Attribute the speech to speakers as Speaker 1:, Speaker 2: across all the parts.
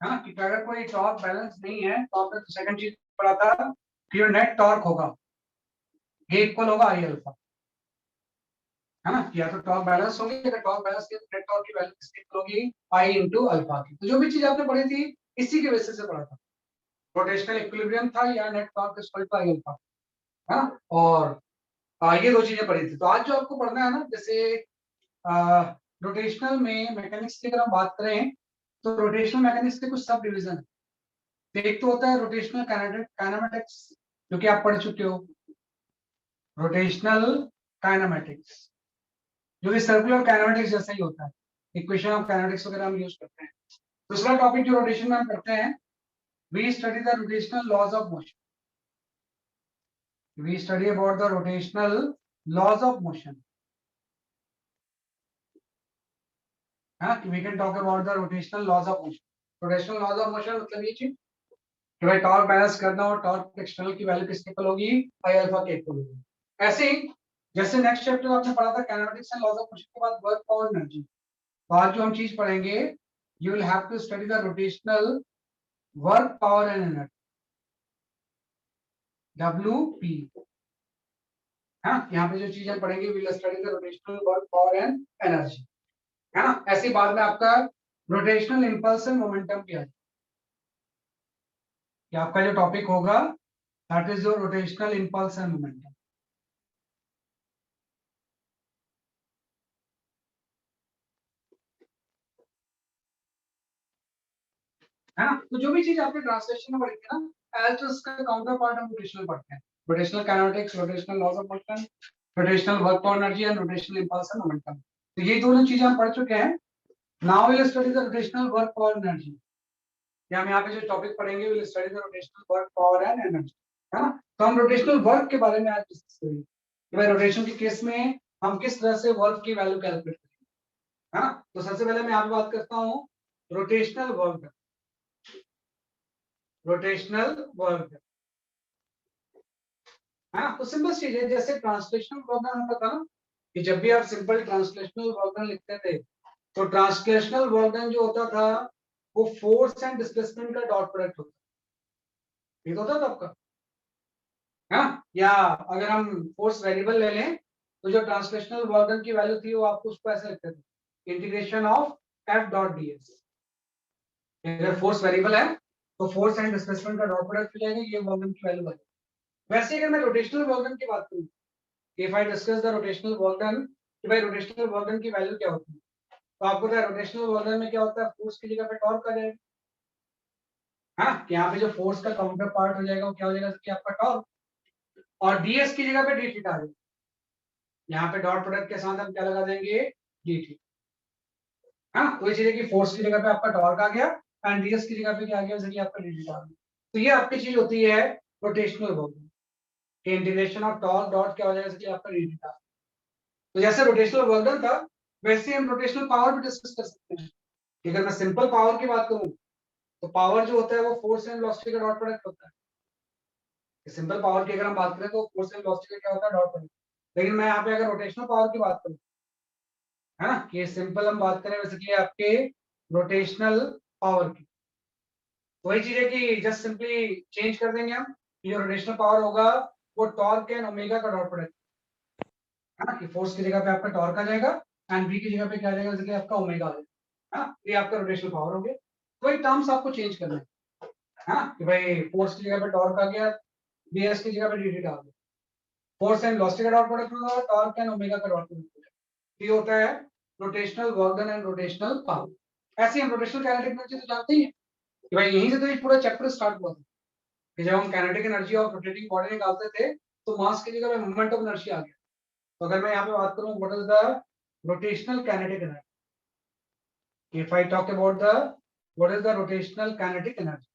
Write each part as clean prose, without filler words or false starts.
Speaker 1: है ना, कि अगर कोई टॉर्क बैलेंस नहीं है तो आपने सेकंड चीज पढ़ा था कि जो नेट टॉर्क होगा ये इक्वल होगा आई अल्फा, है ना, या तो टॉर्क बैलेंस होगी, अगर टॉर्क बैलेंस की नेट टॉर्क की वैल्यू किसकी इक्वल होगी, आई इंटू अल्फा की। तो जो भी चीज आपने पढ़ी थी इसी के बेसिस से पढ़ा था, रोटेशनल इक्विलिब्रियम था या net torque equal to I alpha, है ना। और ये दो चीजें पढ़ी थी। तो आज जो आपको पढ़ना है ना, जैसे रोटेशनल में मैकेनिक्स की अगर हम बात करें तो रोटेशनल मैकेनिक्स के कुछ सब डिवीजन है। एक तो होता है रोटेशनल काइनेमेटिक्स जो कि आप पढ़ चुके हो, रोटेशनल काइनेमेटिक्स जो कि सर्कुलर काइनेमेटिक्स जैसा ही होता है, इक्वेशन ऑफ काइनेमेटिक्स वगैरह हम यूज करते हैं। दूसरा टॉपिक जो रोटेशन में हम करते हैं, we study the rotational laws of motion, we study about the rotational laws of motion, हाँ, we can talk about the rotational laws of motion. Rotational laws of motion मतलब ये चीज कि भाई टॉर्क बैलेंस करना और टॉर्क एक्सटर्नल की value किसके इक्वल होगी, आई अल्फा के इक्वल होगी। ऐसे ही जैसे नेक्स्ट चैप्टर में आपने पढ़ा था kinematics and laws of motion के बाद वर्क पावर एनर्जी, तो आज जो हम चीज पढ़ेंगे, you will have to study the rotational work power and energy, WP। हाँ, यहाँ पे जो चीजें पढ़ेंगे, will study the rotational work power and energy, है ना। ऐसे बाद में आपका रोटेशनल इंपल्स एंड मोमेंटम भी आ जाए, कि आपका जो टॉपिक होगा that is your rotational impulse and momentum, है ना। तो जो भी चीज आपने ट्रांसलेशन में पढ़ी थी ना, एज उसका काउंटर पार्ट हम रोटेशनल पढ़ते हैं, rotational kinematics, rotational laws of motion, rotational work power energy and rotational impulse and momentum. तो ये दोनों चीजें हम पढ़ चुके हैं। Now will study the rotational work power energy, या हम यहाँ पे जो टॉपिक पढ़ेंगे, will study the rotational work power and energy, है ना। तो हम रोटेशनल वर्क के बारे में आज डिस्कस करेंगे कि भाई रोटेशन के केस में हम किस तरह से वर्क की वैल्यू कैलकुलेट करेंगे, है ना। तो सबसे पहले मैं यहाँ पे बात करता हूँ रोटेशनल वर्क, रोटेशनल वर्क, हाँ। तो सिंपल चीज है, जैसे ट्रांसलेशनल वर्क होता था ना, कि जब भी आप सिंपल ट्रांसलेशनल वर्क लिखते थे तो ट्रांसलेशनल वर्क जो होता था वो फोर्स एंड डिस्प्लेसमेंट का डॉट प्रोडक्ट होता है, ये तो होता था आपका, हाँ। या अगर हम फोर्स वेरिएबल ले लें तो जो ट्रांसलेशनल वर्क की वैल्यू थी वो आपको उसको ऐसे लिखते थे, integration of F dot D S. अगर फोर्स वेरिएबल है तो फोर्स एंड डिस्प्लेसमेंट का डॉट प्रोडक्ट हो जाएगा, ये वर्क की वैल्यू है। वैसे अगर मैं रोटेशनल वर्क की बात करूँ, if I discuss the rotational work done, कि भाई रोटेशनल वर्क डन की वैल्यू क्या होती है, तो आपको पता है रोटेशनल वर्क डन में क्या होता है, फोर्स की जगह पे टॉर्क आ जाएगा, हाँ। यहाँ पे जो फोर्स का काउंटर पार्ट हो जाएगा वो क्या हो जाएगा, कि आपका टॉर्क, और डीएस की जगह पे डी थीटा आ जाएगा। यहाँ पे डॉट प्रोडक्ट के साथ हम क्या लगा देंगे, डी थीटा, हाँ। तो ये चीज है कि फोर्स की जगह पे आपका टॉर्क आ गया एंड डीएस की जगह पे क्या आ गया, जैसे कि आपका डी थीटा आ गया। तो ये आपकी चीज होती है rotational work done, integration of torque dot क्या हो जाएगा, जैसे कि आपका डी थीटा। तो जैसे रोटेशनल वर्क डन था वैसे हम रोटेशनल पावर भी डिस्कस कर सकते हैं। अगर मैं सिंपल पावर की बात करूं तो पावर जो होता है वो फोर्स एंड वेलोसिटी का डॉट प्रोडक्ट होता है। सिंपल पावर की अगर हम बात करें तो फोर्स एंड वेलोसिटी का क्या होता है, डॉट प्रोडक्ट। लेकिन मैं यहाँ पे अगर रोटेशनल पावर की बात करूं, है ना, कि सिंपल हम बात करें वैसे कि आपके रोटेशनल पावर की, तो वही चीज है कि जस्ट सिंपली चेंज कर देंगे हम, कि जो रोटेशनल पावर होगा वो टॉर्क एंड ओमेगा का डॉट प्रोडक्ट, है ना, कि फोर्स की जगह पे आपका टॉर्क आ जाएगा एंड वी की जगह पे क्या आ जाएगा, जैसे कि आपका ओमेगा आ जाएगा, है ना। ये आपका रोटेशनल पावर हो गया। तो वही टर्म्स आपको चेंज करना है, कि भाई फोर्स की जगह पे टॉर्क आ गया, बीएस की जगह पे डी थीटा आ गया, फोर्स एंड वेलोसिटी का डॉट प्रोडक्ट होगा, टॉर्क एंड ओमेगा का डॉट प्रोडक्ट होगा। ये होता है rotational work done and rotational power. ऐसे हम रोटेशनल काइनेटिक एनर्जी तो जानते ही हैं, कि भाई यहीं से तो ये पूरा चैप्टर स्टार्ट हुआ था, कि जब हम kinetic energy of rotating body निकालते थे तो मास की जगह पे मोमेंट ऑफ इनर्शिया आ गया। तो अगर मैं यहाँ पे बात करूँ what is the rotational kinetic energy, if I talk about the what is the rotational kinetic energy,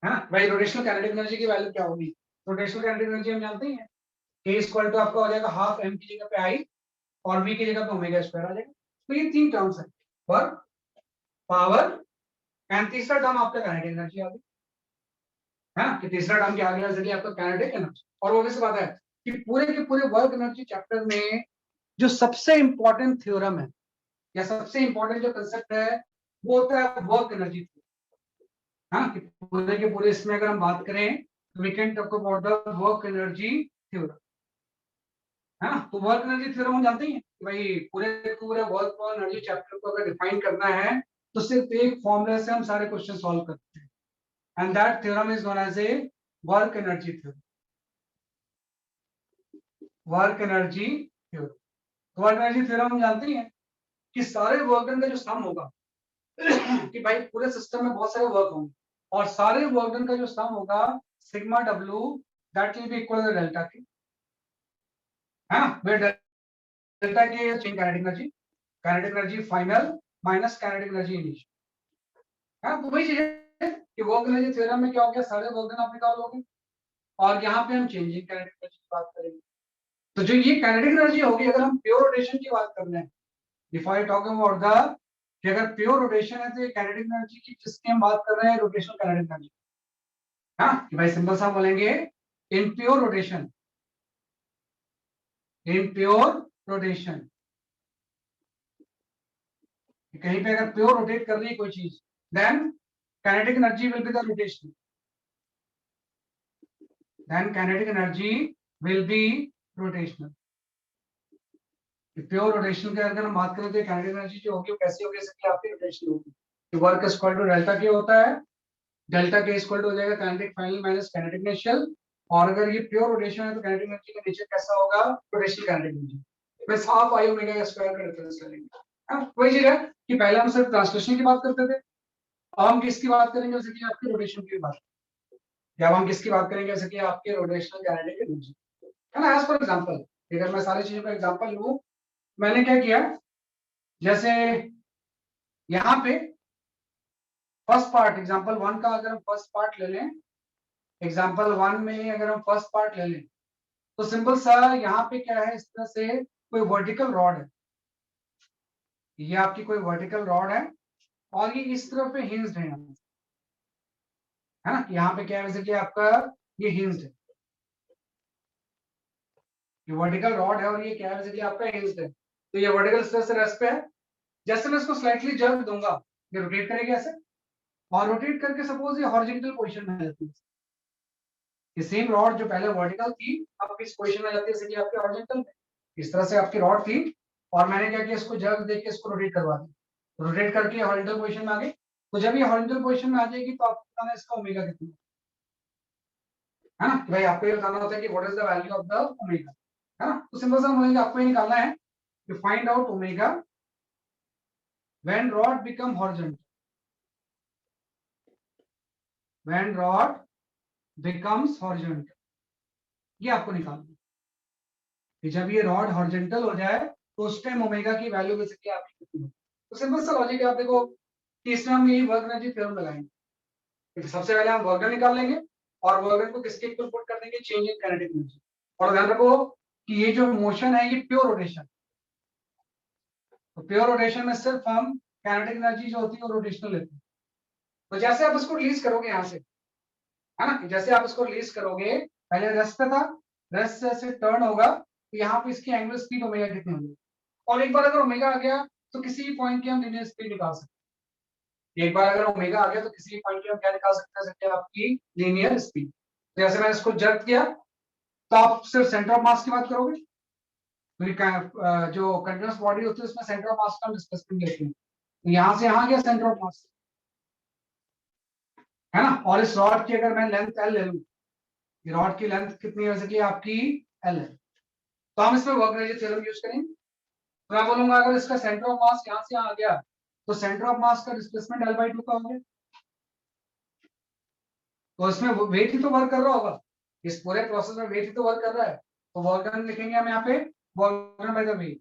Speaker 1: है ना। भाई रोटेशनल काइनेटिक एनर्जी की वैल्यू क्या होगी, रोटेशनल काइनेटिक एनर्जी हम जानते ही हैं, k इक्वल टू आपका हो जाएगा हाफ m की जगह पे आई और v की जगह पे ओमेगा स्क्वायर आ जाएगा। तो ये तीन टर्म्स है, वर्क, पावर एंड तीसरा टर्म आपका काइनेटिक एनर्जी आ गई, है ना, कि तीसरा टर्म क्या आ गया, जैसे कि आपका काइनेटिक एनर्जी। और वो भी बात है कि पूरे के पूरे वर्क एनर्जी चैप्टर में जो सबसे इंपॉर्टेंट थ्योरम है या सबसे इंपॉर्टेंट जो कंसेप्ट है वो होता है वर्क एनर्जी। हाँ, कि पूरे के पूरे इसमें अगर हम बात करें तो we can talk about the work energy theorem, है ना। तो वर्क एनर्जी थ्योरम हम जानते ही हैं कि भाई पूरे वर्क और एनर्जी चैप्टर को अगर डिफाइन करना है तो सिर्फ एक फॉर्मूला से हम सारे क्वेश्चन सॉल्व करते हैं, and that theorem is known as a work energy theorem. Work energy theorem, work energy theorem हम जानते ही हैं कि सारे वर्क डन का जो सम होगा कि भाई पूरे सिस्टम में बहुत सारे वर्क होंगे और सारे वर्क डन का जो सम होगा sigma W that will be equal to delta K, है ना। वे delta K change kinetic energy final minus kinetic energy initial, है। तो वही चीज है कि वर्क एनर्जी थ्योरम में क्या हो गया, सारे वर्क डन आप निकाल लोगे और यहाँ पे हम चेंजिंग काइनेटिक एनर्जी की बात करेंगे। तो जो ये काइनेटिक एनर्जी होगी, अगर हम प्योर रोटेशन की बात कर रहे हैं, if I talk about the कि अगर प्योर रोटेशन है तो ये काइनेटिक एनर्जी की जिसकी हम बात कर रहे हैं रोटेशनल काइनेटिक एनर्जी, हाँ, कि भाई सिंपल सा बोलेंगे in pure rotation, in pure rotation, कहीं पे अगर प्योर रोटेट कर रही है कोई चीज then kinetic energy will be the rotation, then kinetic energy will be rotational. Pure rotation के अगर हम बात करें तो काइनेटिक एनर्जी जो होगी वो कैसी होगी, जैसे कि आपकी रोटेशन होगी, work is equal to delta K होता है, डेल्टा के इक्वल टू हो जाएगा kinetic final minus kinetic initial, और अगर ये प्योर रोटेशन है तो काइनेटिक एनर्जी का नेचर कैसा होगा, rotational kinetic energy plus half I omega का स्क्वायर का डिफरेंस ले लेंगे। हाँ, वही चीज है कि पहले हम सिर्फ ट्रांसलेशन की बात करते थे, अब हम किसकी बात करेंगे, जैसे कि आपकी रोटेशन की बात, या हम किसकी बात करेंगे, जैसे कि आपके रोटेशनल काइनेटिक एनर्जी, है ना। एज फॉर एग्जांपल अगर मैं सारी चीजों का एग्जांपल लूं, मैंने क्या किया, जैसे यहाँ पे फर्स्ट पार्ट एग्जांपल 1 का अगर हम फर्स्ट पार्ट ले लें, एग्जांपल 1 में अगर हम फर्स्ट पार्ट ले लें तो सिंपल सा यहाँ पे क्या है, इस तरह से कोई वर्टिकल रॉड है, ये आपकी कोई वर्टिकल रॉड है और ये इस तरफ पे हिंज्ड है, है ना। यहाँ पे क्या है, वैसे कि आपका ये हिंज्ड है, ये वर्टिकल रॉड है और ये क्या है, वैसे कि आपका हिंज्ड है, तो ये वर्टिकल स्ट्रेस से रेस्ट पे है। जैसे मैं इसको स्लाइटली जर्क दूंगा, ये रोटेट करेगी ऐसे, और रोटेट करके सपोज ये हॉरिजॉन्टल पोजीशन में जाती है, ये सेम रॉड जो पहले वर्टिकल थी अब किस पोजीशन में जाती है, जैसे कि आपके हॉरिजॉन्टल में, इस तरह से आपकी रॉड थी और मैंने क्या किया, इसको जर्क देके इसको रोटेट करवा दिया, रोटेट करके हॉरिजॉन्टल पोजीशन में आ गई। तो जब ये हॉरिजॉन्टल पोजीशन में आ जाएगी तो आपको बताना है इसका ओमेगा कितना है, ना। भाई आपको ये बताना होता है कि what is the value of the omega, है ना। तो सिंपल सा बोलेंगे आपको ये निकालना है कि find out omega when rod become horizontal, when rod becomes horizontal, ये आपको निकालना है कि जब ये रॉड हॉरिजॉन्टल हो जाए तो उस टाइम ओमेगा की वैल्यू बेसिकली आपकी कितनी हो। तो सिंपल सा लॉजिक है, आप देखो कि इसमें हम यही वर्क एनर्जी थ्योरम लगाएंगे, सबसे पहले हम वर्क डन निकाल लेंगे और वर्क डन को किसके इक्वल पुट कर देंगे, चेंज इन काइनेटिक एनर्जी। और ध्यान रखो कि ये जो मोशन है ये प्योर रोटेशन, तो प्योर रोटेशन में सिर्फ हम काइनेटिक एनर्जी जो होती है वो रोटेशनल लेते हैं। तो जैसे आप इसको रिलीज करोगे यहाँ से, है ना, जैसे आप इसको रिलीज करोगे, पहले रेस्ट पे था, रेस्ट से ऐसे टर्न होगा तो यहाँ पे इसकी एंगुलर स्पीड ओमेगा कितनी होगी, और एक बार अगर ओमेगा आ गया तो किसी भी पॉइंट की हम लीनियर स्पीड निकाल सकते हैं, एक बार अगर ओमेगा आ गया तो किसी भी पॉइंट की हम क्या निकाल सकते हैं, आपकी लीनियर स्पीड। जैसे मैंने इसको जर्क किया तो आप सिर्फ सेंटर ऑफ मास की बात करोगे, जो कंटिन्यूअस बॉडी होती है उसमें सेंटर ऑफ मास का हम डिस्प्लेसमेंट लेते हैं, तो यहाँ से यहाँ गया सेंटर ऑफ मास, है ना। और इस रॉड की अगर मैं लेंथ एल ले लूं, रॉड की लेंथ कितनी है, वैसे कि आपकी एल है, तो हम इसमें वर्क एनर्जी थ्योरम यूज करेंगे। तो मैं बोलूंगा अगर इसका सेंटर ऑफ मास यहाँ से यहाँ आ गया तो सेंटर ऑफ मास का डिस्प्लेसमेंट एल बाई टू का हो गया, तो इसमें वेट ही तो वर्क कर रहा होगा, इस पूरे प्रोसेस में वेट ही तो वर्क कर रहा है, तो वर्क डन लिखेंगे हम यहाँ पे work done by the weight,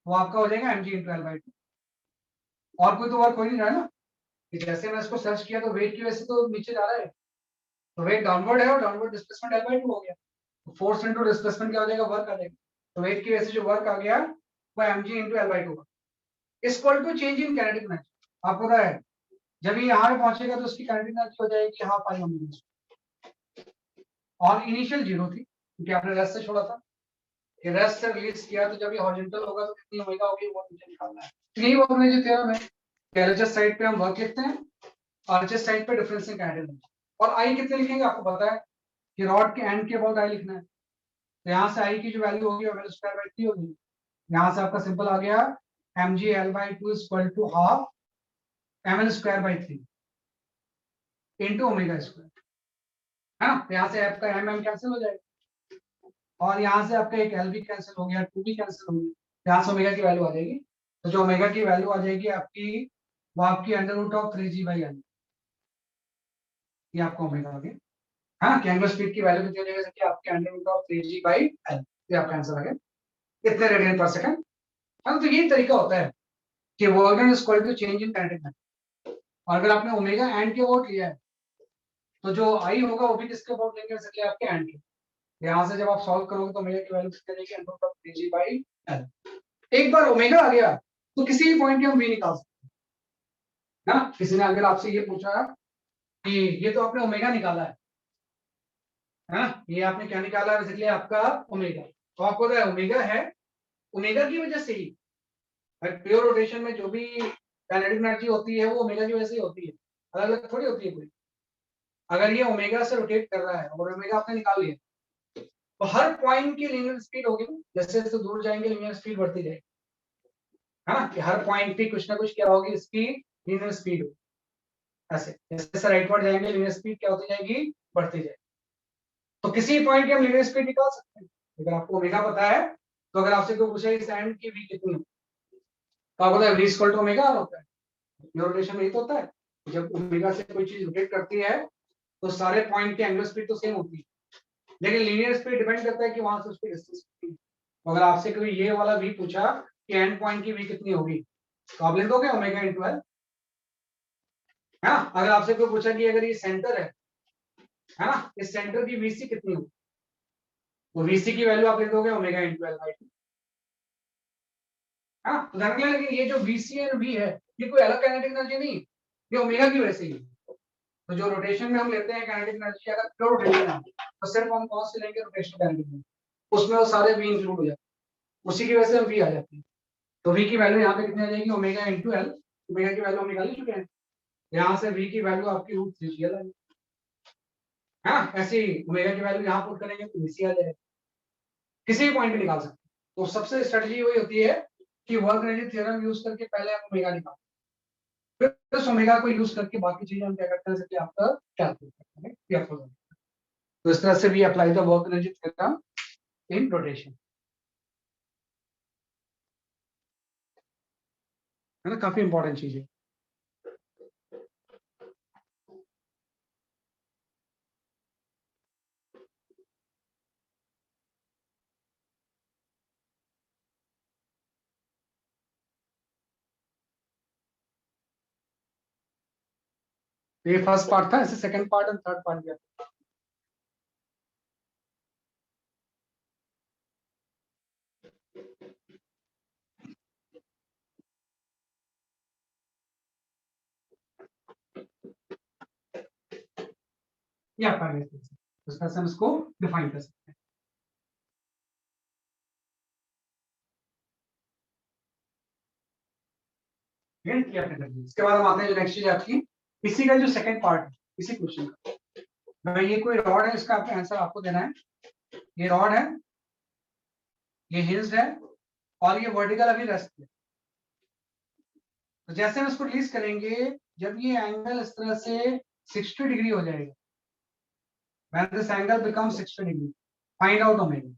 Speaker 1: वो आपका हो जाएगा mg into L by two, और कोई तो वर्क हो नहीं रहा है ना, कि जैसे मैं इसको सर्च किया तो वेट की वजह से तो नीचे जा रहा है, तो वेट डाउनवर्ड है और downward displacement L by to हो गया, तो फोर्स इनटू डिस्प्लेसमेंट क्या हो जाएगा, वर्क आ जाएगा, तो वेट की वजह से जो वर्क आ गया वो mg into L by two equal to change in kinetic energy. आपको पता है जब ये यहाँ पे पहुंचेगा तो उसकी काइनेटिक एनर्जी हो जाएगी हाफ पाई ओमेगा, और इनिशियल जीरो थी क्योंकि आपने रेस्ट से छोड़ा था, कि रेस्ट से रिलीज किया तो जब ये हॉरिजॉन्टल होगा तो कितनी ओमेगा होगी वो मुझे निकालना है। तो यही वर्क एनर्जी थ्योरम है। एलएचएस साइड पे हम वर्क लिखते हैं, आरएचएस साइड पे डिफरेंशियल काइनेटिक एनर्जी। और आई कितने लिखेंगे आपको पता है कि रॉड के एंड के अबाउट आई लिखना है। तो यहाँ से आई की जो वैल्यू होगी वो स्क्वायर बाई 3 होगी। यहाँ से आपका सिंपल आ गया mgl/2 is equal to half ml square by 3 into omega square है ना। यहाँ से आपका एम कैंसिल हो जाएगा और यहाँ से आपका एक एल भी कैंसिल हो गया, 2 भी कैंसिल हो गया। यहाँ से ओमेगा की वैल्यू आ जाएगी। तो जो ओमेगा की वैल्यू आ जाएगी आपकी वो आपकी अंडर रूट ऑफ 3g/l, ये आपका ओमेगा आ गया है ना। कि एंगुलर स्पीड की वैल्यू कितनी हो जाएगी कि आपके अंडर रूट ऑफ 3g/l, ये आपका आंसर आ गया कितने रेडियन पर सेकंड। हाँ, तो यही तरीका होता है कि work done is equal to change in kinetic energy. और अगर आपने ओमेगा एंड के अबाउट लिया है तो जो आई होगा वो भी किसके अबाउट लेंगे सकते हैं आपके एंड के। यहाँ से जब आप सॉल्व करोगे तो ओमेगा की वैल्यू कितनी आ जाएगी अंडर रूट ऑफ 3g/l। एक बार ओमेगा आ गया तो किसी भी पॉइंट के हम वी निकाल सकते हैं ना। किसी ने अगर आपसे ये पूछा कि ये तो आपने ओमेगा निकाला है ना, ये आपने क्या निकाला है बेसिकली आपका ओमेगा। तो आपको तो ओमेगा है, ओमेगा की वजह से ही प्योर रोटेशन में जो भी काइनेटिक एनर्जी होती है वो ओमेगा की वजह से ही होती है, अलग अलग थोड़ी होती है पूरी। अगर ये ओमेगा से रोटेट कर रहा है और ओमेगा आपने निकाल लिया तो हर पॉइंट की लीनियर स्पीड होगी, जैसे जैसे दूर जाएंगे लीनियर स्पीड बढ़ती जाएगी है ना। कि हर पॉइंट की कुछ ना कुछ क्या होगी स्पीड, लीनियर स्पीड होगी। ऐसे जैसे जैसे राइटवर्ड जाएंगे लीनियर स्पीड क्या होती जाएगी, बढ़ती जाएगी। तो किसी पॉइंट की हम लीनियर स्पीड निकाल सकते हैं अगर आपको ओमेगा पता है। तो अगर आपसे कोई पूछे इस एंड की वी कितनी है तो आपको पता है वी इक्वल टू ओमेगा होता है। प्योर रोटेशन में ये तो होता है, जब ओमेगा से कोई चीज रोटेट करती है तो सारे पॉइंट की एंगुलर स्पीड तो सेम होती है, लेकिन लीनियर स्पीड डिपेंड करता है कि वहां से उसकी डिस्टेंस कितनी है। तो अगर आपसे कोई ये वाला वी पूछा कि एंड पॉइंट की वी कितनी होगी तो आप लिख दोगे ओमेगा इंटू एल है ना। अगर आपसे कोई पूछा कि अगर ये सेंटर है ना, इस सेंटर की वीसी कितनी होगी तो वीसी की वैल्यू आप लिख दोगे ओमेगा इंटू एल बाई 2 है ना। तो ध्यान रखना, लेकिन ये जो वीसी एंड वी है ये कोई अलग काइनेटिक एनर्जी नहीं, ये ओमेगा की वजह से ही है। तो जो रोटेशन में हम लेते हैं काइनेटिक एनर्जी, अगर प्योर रोटेशन है तो सिर्फ हम कौन से लेंगे रोटेशनल काइनेटिक एनर्जी, उसमें वो सारे वी इंक्लूड हो जाते हैं, उसी की वजह से हम वी आ जाती है। तो वी की वैल्यू यहाँ पे कितनी आ जाएगी ओमेगा इंटू एल। ओमेगा की वैल्यू हम निकाल चुके हैं, यहाँ से वी की वैल्यू आपकी रूट 3 है ना। ऐसे ही ओमेगा की वैल्यू यहाँ पुट करेंगे तो वीसी आ जाएगा, किसी भी पॉइंट पे निकाल सकते हैं। तो सबसे स्ट्रेटजी वही होती है कि वर्क एनर्जी थ्योरम यूज करके पहले हम ओमेगा निकालते हैं, फिर उस ओमेगा को यूज करके बाकी चीजें हम क्या करते हैं कि आपका कैलकुलेट करते हैं। तो इस तरह से we apply the work energy theorem in rotation, है ना। काफी इंपॉर्टेंट चीज है। तो ये फर्स्ट पार्ट था, ऐसे सेकंड पार्ट और थर्ड पार्ट भी आता है। ये आपका इस तरह से हम इसको डिफाइन कर सकते हैं। इसके बाद हम आते हैं जो नेक्स्ट चीज आपकी इसी का जो सेकंड पार्ट है इसी क्वेश्चन का। भाई ये कोई रॉड है, इसका आपका आंसर आपको देना है। ये रॉड है, ये हिंज्ड है और ये वर्टिकल अभी रेस्ट है। तो जैसे हम इसको रिलीज करेंगे जब ये एंगल इस तरह से 60 डिग्री हो जाएगा, when this angle becomes 60 degree, find out omega.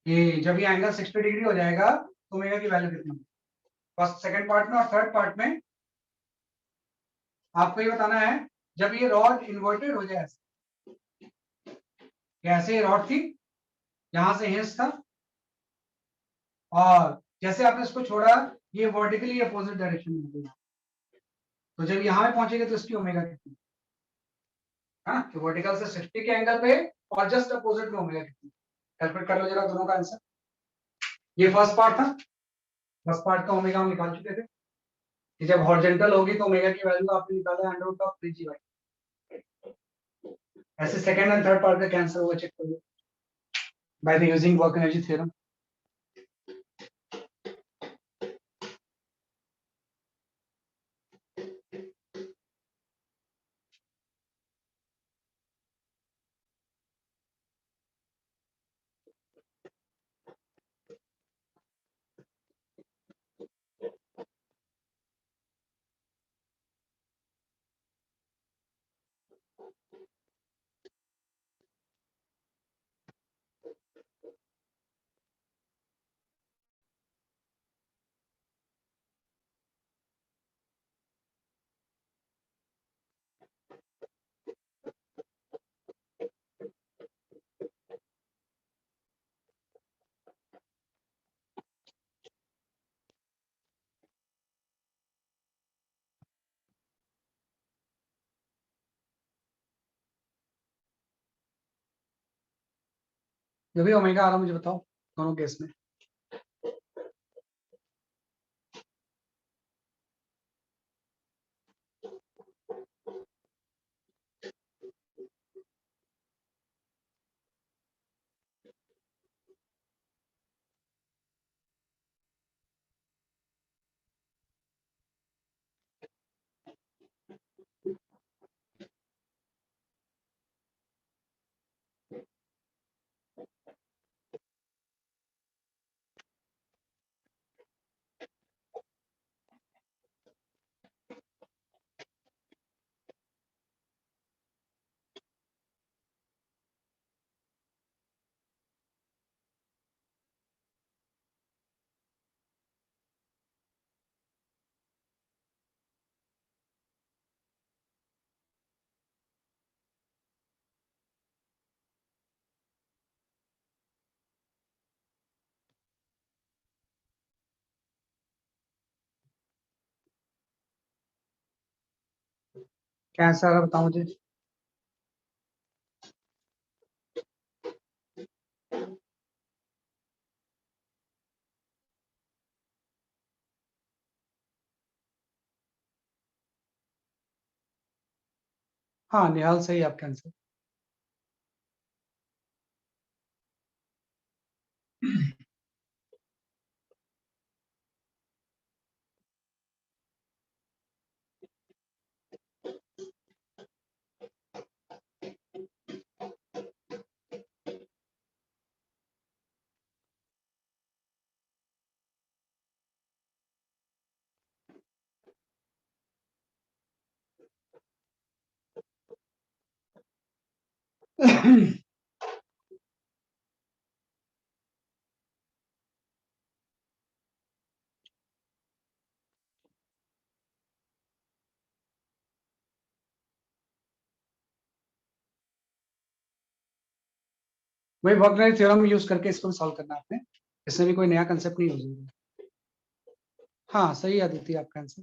Speaker 1: ये जब ये एंगल 60 डिग्री हो जाएगा तो ओमेगा की वैल्यू कितनी होगी। फर्स्ट सेकंड पार्ट में और थर्ड पार्ट में आपको ये बताना है जब ये रॉड इन्वर्टेड हो जाए, ऐसे रॉड थी यहां से हिंज था और जैसे आपने इसको छोड़ा ये वर्टिकली अपोजिट डायरेक्शन में गया, तो जब यहाँ पे पहुंचेगा तो इसकी ओमेगा कितनी है ना। तो वर्टिकल से 60 के एंगल पे और जस्ट अपोजिट में ओमेगा कितनी, कैलकुलेट कर लो जरा दोनों का आंसर। ये फर्स्ट पार्ट था, फर्स्ट पार्ट का ओमेगा हम निकाल चुके थे कि जब हॉरिजॉन्टल होगी तो ओमेगा की वैल्यू आपने निकाला अंडर रूट ऑफ 3g/। ऐसे सेकंड एंड थर्ड पार्ट का कैंसर होगा, चेक कर लो। by the using work energy theorem. जो भी ओमेगा आ रहा मुझे बताओ दोनों केस में। क्या आंसर आ रहा बताओ मुझे। हाँ निहाल सही है आपका आंसर। वही वर्क थ्योरम यूज करके इसको सॉल्व करना है आपने, इसमें भी कोई नया कंसेप्ट नहीं यूज होगा। हाँ सही है आदित्य आपका आंसर।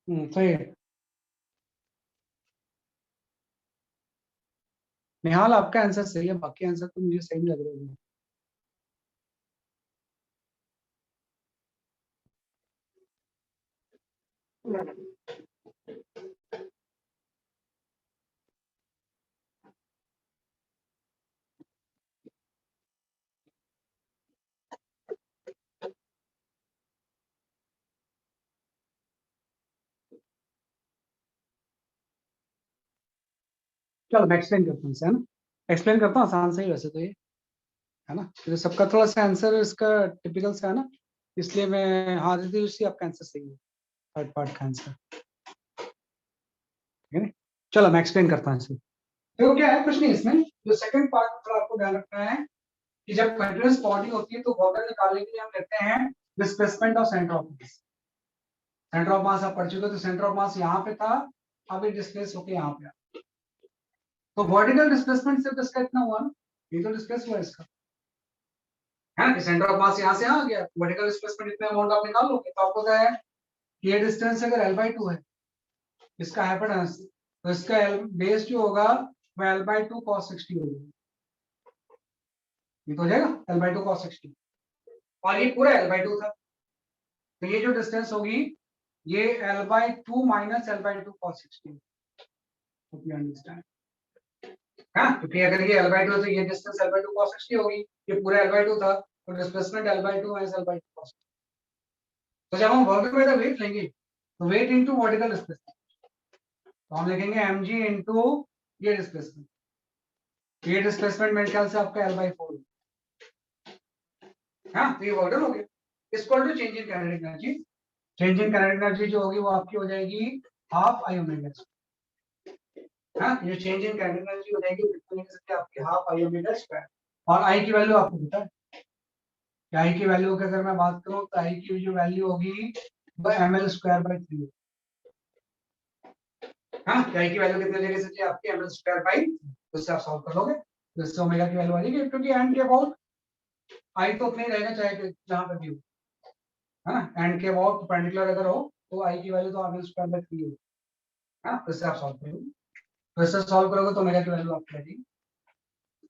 Speaker 1: सही है। निहाल आपका आंसर सही है, बाकी आंसर तो मुझे सही नहीं लग रहा है। चलो मैं एक्सप्लेन करता हूँ इसे, है ना। एक्सप्लेन करता हूँ, आसान सही वैसे तो ये, है ना, क्योंकि सबका थोड़ा सा आंसर इसका टिपिकल सा है ना, इसलिए मैं, हाँ दीदी उसी आपका आंसर सही है, थर्ड पार्ट का आंसर, ठीक है ना। चलो मैं एक्सप्लेन करता हूँ इसे। तो क्या है, कुछ नहीं इसमें, जो सेकंड पार्ट थोड़ा आपको ध्यान रखना है कि जब कंटिन्यूअस बॉडी होती है तो वॉटर निकालने के लिए हम लेते हैं displacement of centre of mass. Centre of mass आप पढ़ चुके हो, तो सेंटर ऑफ मास यहाँ पे था, अब ये डिस्प्लेस होके यहाँ पे आ। तो वर्टिकल डिस्प्लेसमेंट सिर्फ इसका इतना हुआ ना, ये तो डिस्प्लेस हुआ इसका, है ना, सेंटर ऑफ मास यहाँ से यहाँ आ गया, वर्टिकल डिस्प्लेसमेंट इतने अमाउंट आप निकाल लोगे, तो आपको क्या है कि ये डिस्टेंस अगर L/2 है, इसका हाइपोटेनस, तो इसका बेस जो होगा वो L/2 cos 60 हो जाएगा, ये तो हो जाएगा L/2 cos 60, और ये पूरा L/2 था, तो ये जो डिस्टेंस होगी ये L/2 minus L/2 cos 60, understand, हाँ, क्योंकि अगर ये L/2 है तो ये डिस्टेंस L/2 cos 60 होगी, ये पूरा L/2 था, तो displacement L/2 minus L/2 cos 60। तो जब हम वर्क में वेट लेंगे तो वेट इनटू वर्टिकल डिस्प्लेसमेंट, तो हम लिखेंगे mg इनटू ये डिस्प्लेसमेंट, ये डिस्प्लेसमेंट मेरे ख्याल से आपका L/4, हाँ, तो ये वर्क हो गया, equal to change in kinetic energy, change in kinetic energy जो होगी वो आपकी हो जाएगी हाफ I ओमेगा, हाँ, ये चेंज इन काइनेटिक एनर्जी हो जाएगी कितनी लिख सकते हैं आपकी हाफ I ओमेगा स्क्वायर, और I की वैल्यू आपको पता है, I की वैल्यू की अगर मैं बात करूं तो I की जो वैल्यू होगी वो ml स्क्वायर बाय 3, हाँ, I की वैल्यू कितने जगह से आपकी ml स्क्वायर बाय, तो इससे आप सॉल्व कर लोगे, तो इससे ओमेगा की वैल्यू आ जाएगी, क्योंकि एंड के अबाउट I तो उतना ही रहेगा चाहे जहां पे भी हो, है ना, एंड के अबाउट परपेंडिकुलर अगर हो तो I की वैल्यू तो ml स्क्वायर बाय 3 होगी, हाँ, तो इससे आप सॉल्व करोगे, तो इससे सॉल्व करोगे तो ओमेगा की वैल्यू आपकी आ जाएगी,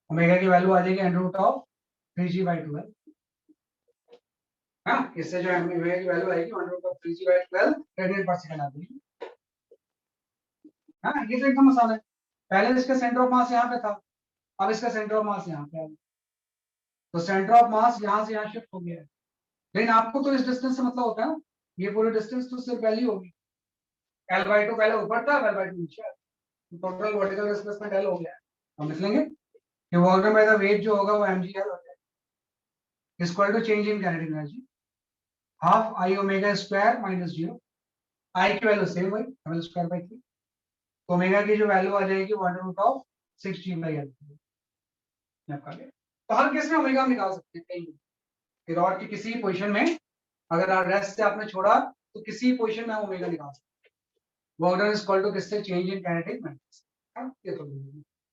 Speaker 1: ओमेगा की वैल्यू आ जाएगी अंडर रूट ऑफ 3g/12, हाँ, इससे जो ओमेगा की वैल्यू आएगी under root of 3g/12 radian पर सेकंड आ जाएगी, हाँ, ये तो एकदम आसान है, पहले इसका सेंटर ऑफ मास यहाँ पे था, अब इसका सेंटर ऑफ मास यहाँ पे है, तो सेंटर ऑफ मास यहाँ से यहाँ शिफ्ट हो गया है, लेकिन आपको तो इस डिस्टेंस से मतलब होता है ना, ये पूरी डिस्टेंस तो सिर्फ वैल्यू होगी, L/2 पहले ऊपर था, L/2 नीचे है, टोटल वर्टिकल डिस्प्लेसमेंट L हो गया है, हम लिख लेंगे कि वॉल्यूम बाय द वेट जो होगा वो mgl हो जाएगा, equal to change in kinetic energy half I omega square minus 0, I की वैल्यू सेम वही ml स्क्वायर बाय 3, तो ओमेगा की जो वैल्यू आ जाएगी 1/√ऑफ 6g/L, आपका गया, तो हर केस में ओमेगा हम निकाल सकते हैं कहीं, रॉड की किसी पोजीशन में अगर रेस्ट से आपने छोड़ा तो किसी पोजीशन में ओमेगा निकाल सकते हैं, work done is equal to किससे, चेंज इन काइनेटिक एनर्जी, ये तो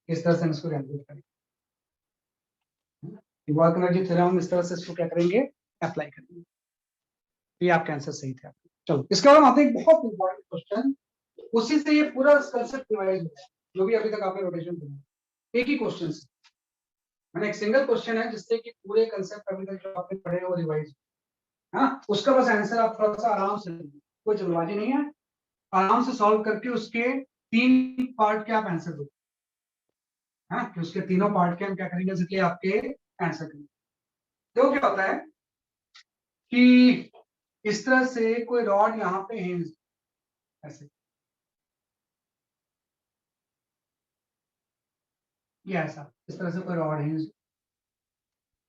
Speaker 1: इस तरह से इसको कैलकुलेट करेंगे, वर्क एनर्जी थ्योरम इस तरह से इसको क्या करेंगे, अप्लाई करेंगे, ये आपका आंसर सही था। चलो इसके बाद आते हैं एक बहुत इंपॉर्टेंट क्वेश्चन, उसी से ये पूरा कंसेप्ट रिवाइज हुआ है, जो भी अभी तक आपने रोटेशन किया, एक ही क्वेश्चन से, मैंने एक सिंगल क्वेश्चन है जिससे कि पूरे कंसेप्ट अभी तक जो आपने पढ़े वो रिवाइज, हाँ, उसका बस आंसर आप थोड़ा सा आराम से, कोई जल्दबाजी नहीं है, आराम से सॉल्व करके उसके 3 पार्ट के आप आंसर दो, हाँ, कि उसके तीनों पार्ट के हम क्या करेंगे, इसके आपके आंसर करेंगे, तो क्या होता है कि इस तरह से कोई रॉड यहाँ पे हिंज, ऐसे ये ऐसा, इस तरह से कोई रॉड हिंज,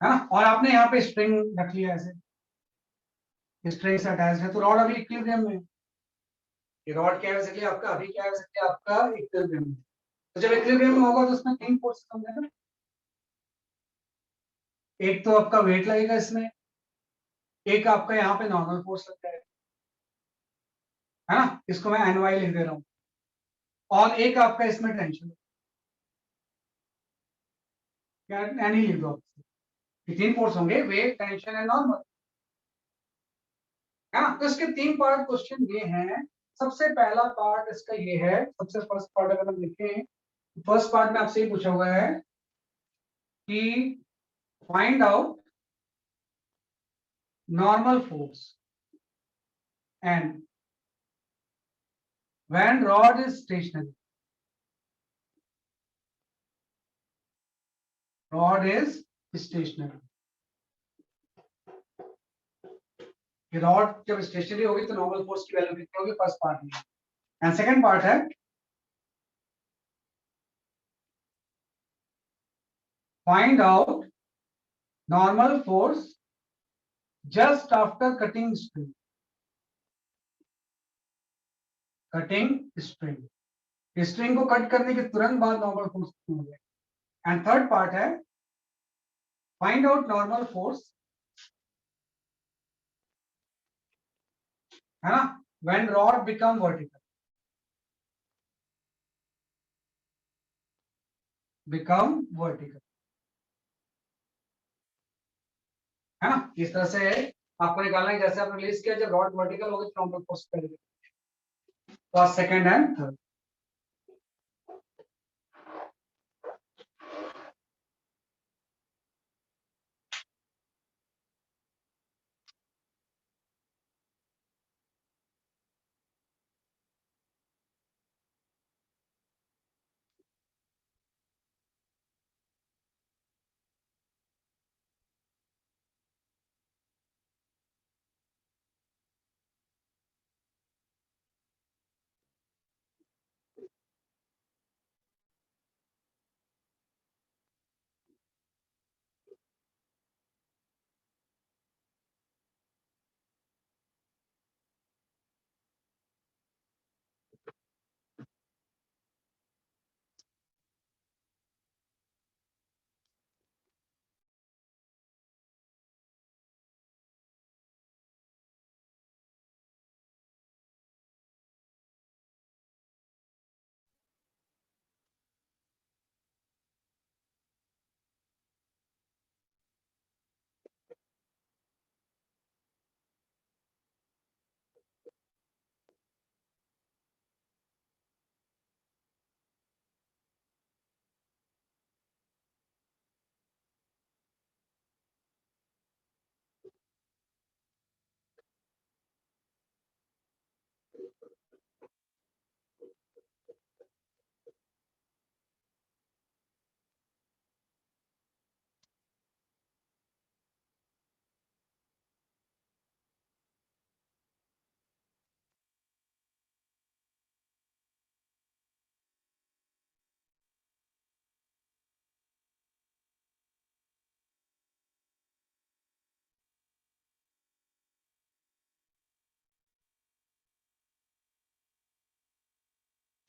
Speaker 1: है ना, और आपने यहाँ पे स्ट्रिंग रख लिया ऐसे, स्ट्रिंग से अटैच है, तो रॉड अभी इक्विलिब्रियम में, ये रॉड क्या है बेसिकली आपका, अभी क्या है बेसिकली आपका इक्विलिब्रियम में, तो जब इक्विलिब्रियम में होगा तो उसमें 3 फोर्स समझेगा, एक तो आपका वेट लगेगा इसमें, एक आपका यहाँ पे नॉर्मल फोर्स लगता है ना, इसको मैं NY लिख दे रहा हूँ, और एक आपका इसमें टेंशन, एन ही लिख दो, 3 फोर्स होंगे, वेट, टेंशन एंड नॉर्मल, है ना, तो इसके 3 पार्ट क्वेश्चन ये हैं, सबसे पहला पार्ट इसका ये है, सबसे फर्स्ट पार्ट अगर हम लिखें, फर्स्ट पार्ट में आपसे ये पूछा हुआ है कि find out normal force and when rod is stationary, rod is stationary, rod जब स्टेशनरी होगी तो नॉर्मल फोर्स की वैल्यू कितनी होगी, फर्स्ट पार्ट में, एंड सेकंड पार्ट है find out normal force just after cutting string, cutting string, string को cut करने के तुरंत बाद नॉर्मल फोर्स कितनी होगी, एंड थर्ड पार्ट है फाइंड आउट नॉर्मल फोर्स, है ना, when rod become vertical, become vertical, है ना, इस तरह से आपको निकालना है। जैसे आपने रिलीज किया, जब रॉड वर्टिकल होगी तो काउंटर फोर्स करेंगे, फर्स्ट सेकंड एंड थर्ड।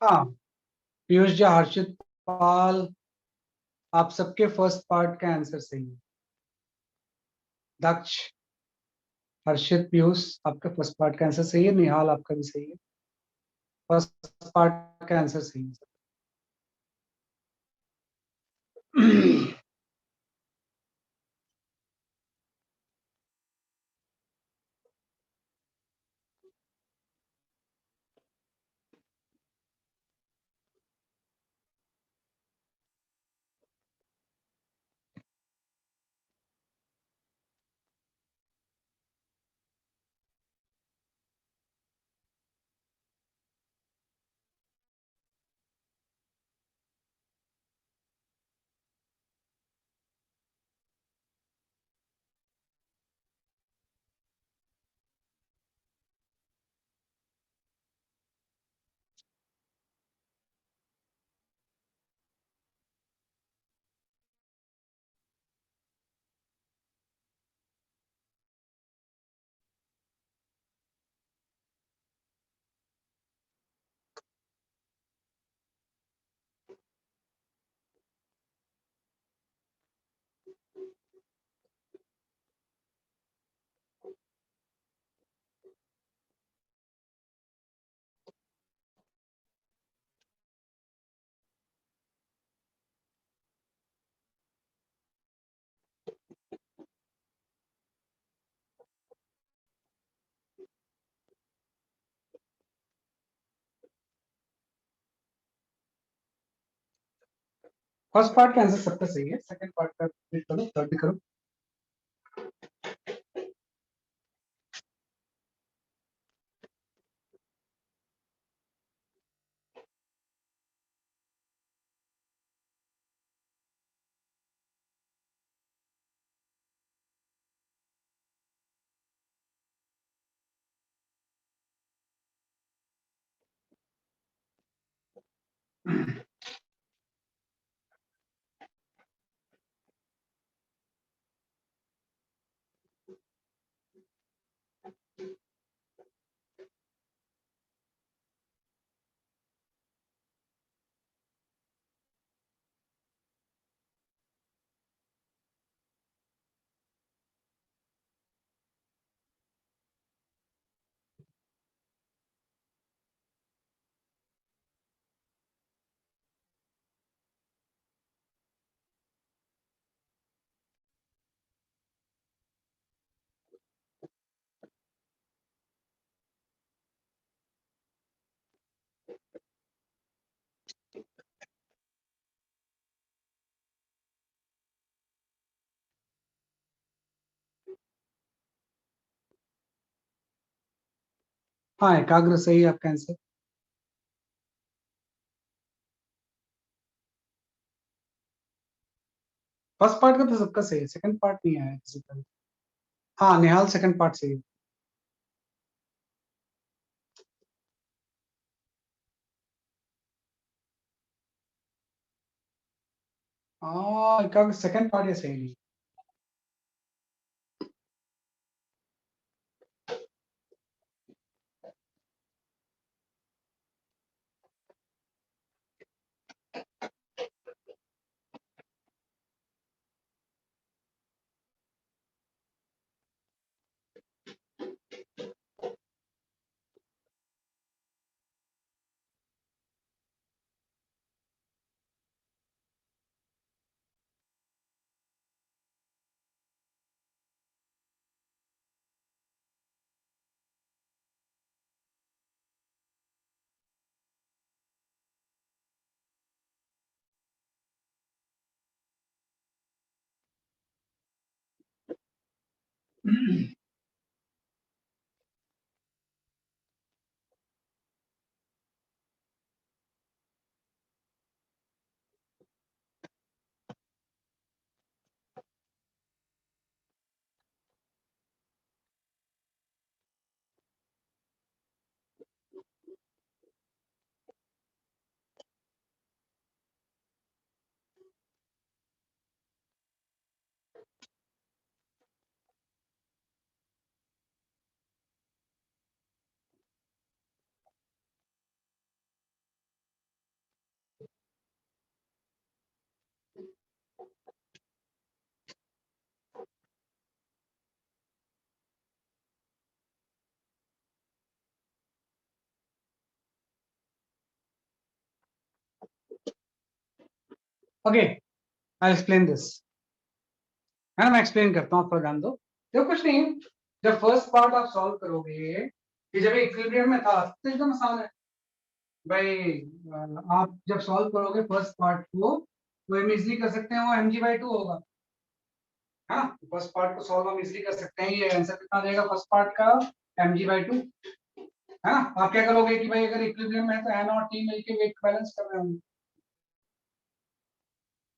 Speaker 1: हाँ, पीयूष जी, हर्षित पाल, आप सबके फर्स्ट पार्ट का आंसर सही है। दक्ष, हर्षित, पीयूष, आपका फर्स्ट पार्ट का आंसर सही है। निहाल, आपका भी सही है, फर्स्ट पार्ट का आंसर सही है। फर्स्ट पार्ट का आंसर सबका सही है, सेकंड पार्ट का कंप्लीट करो, थर्ड भी करो। हाँ, एकाग्र सही है आपका आंसर। फर्स्ट पार्ट का तो सबका सही है, सेकंड पार्ट नहीं आया किसी का। हाँ, निहाल सेकंड पार्ट सही है। हाँ, एकाग्र सेकंड पार्ट ये सही नहीं। Okay, I explain this. है ना, मैं एक्सप्लेन करता हूँ, आप थोड़ा ध्यान दो। देखो कुछ नहीं, जब फर्स्ट पार्ट आप सॉल्व करोगे कि जब इक्विलिब्रियम में था तो एकदम आसान है भाई। आप जब सॉल्व करोगे फर्स्ट पार्ट को तो हम इजिली कर सकते हैं, वो mg/2 होगा। है ना, फर्स्ट पार्ट को सॉल्व हम इजिली कर सकते हैं। ये आंसर कितना देगा फर्स्ट पार्ट का? mg/2। है ना, आप क्या करोगे कि भाई अगर इक्विलिब्रियम में है तो n और t मिलके वेट बैलेंस कर रहे होंगे।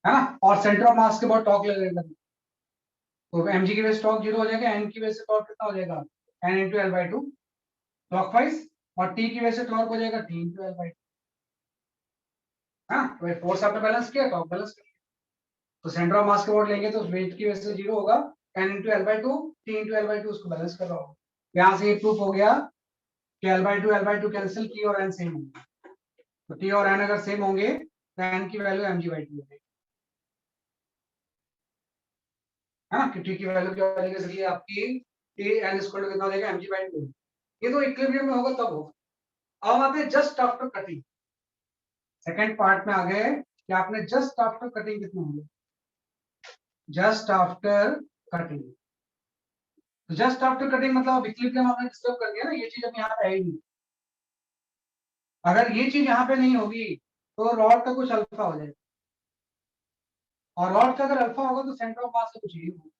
Speaker 1: है ना, और सेंटर ऑफ मास के बहुत टॉर्क लगेगा, तो mg की वजह से टॉर्क जीरो हो जाएगा, n की वजह से टॉर्क कितना हो जाएगा? n इंटू l/2 क्लॉकवाइज, और t की वजह से टॉर्क हो जाएगा t इंटू l/2। हाँ, तो फोर्स आपने बैलेंस किया, टॉर्क बैलेंस किया, तो सेंटर ऑफ मास के वोट लेंगे तो वेट की वजह से जीरो होगा, n into l/2, t into l/2 उसको बैलेंस कर रहा होगा। यहाँ से ये प्रूफ हो गया कि l/2 कैंसिल की और n सेम होंगे, तो t और n अगर सेम होंगे तो n की वैल्यू mg/2 होगी। है ना, कि t की वैल्यू क्या हो जाएगी, इसलिए आपकी t n इक्वल टू कितना हो जाएगा? mg/2। ये तो इक्विलिब्रियम में होगा तब होगा। अब आते हैं just after cutting, second part में आ गए कि आपने जस्ट आफ्टर कटिंग कितना होगा, just after cutting. Just after cutting मतलब अब इक्विलिब्रियम आपने डिस्टर्ब कर दिया ना, ये चीज अब यहाँ पे आएगी। अगर ये चीज यहाँ पे नहीं होगी तो रॉड का कुछ अल्फा हो जाएगा, और रॉड का अगर अल्फा होगा तो सेंटर ऑफ मास का कुछ ही होगा।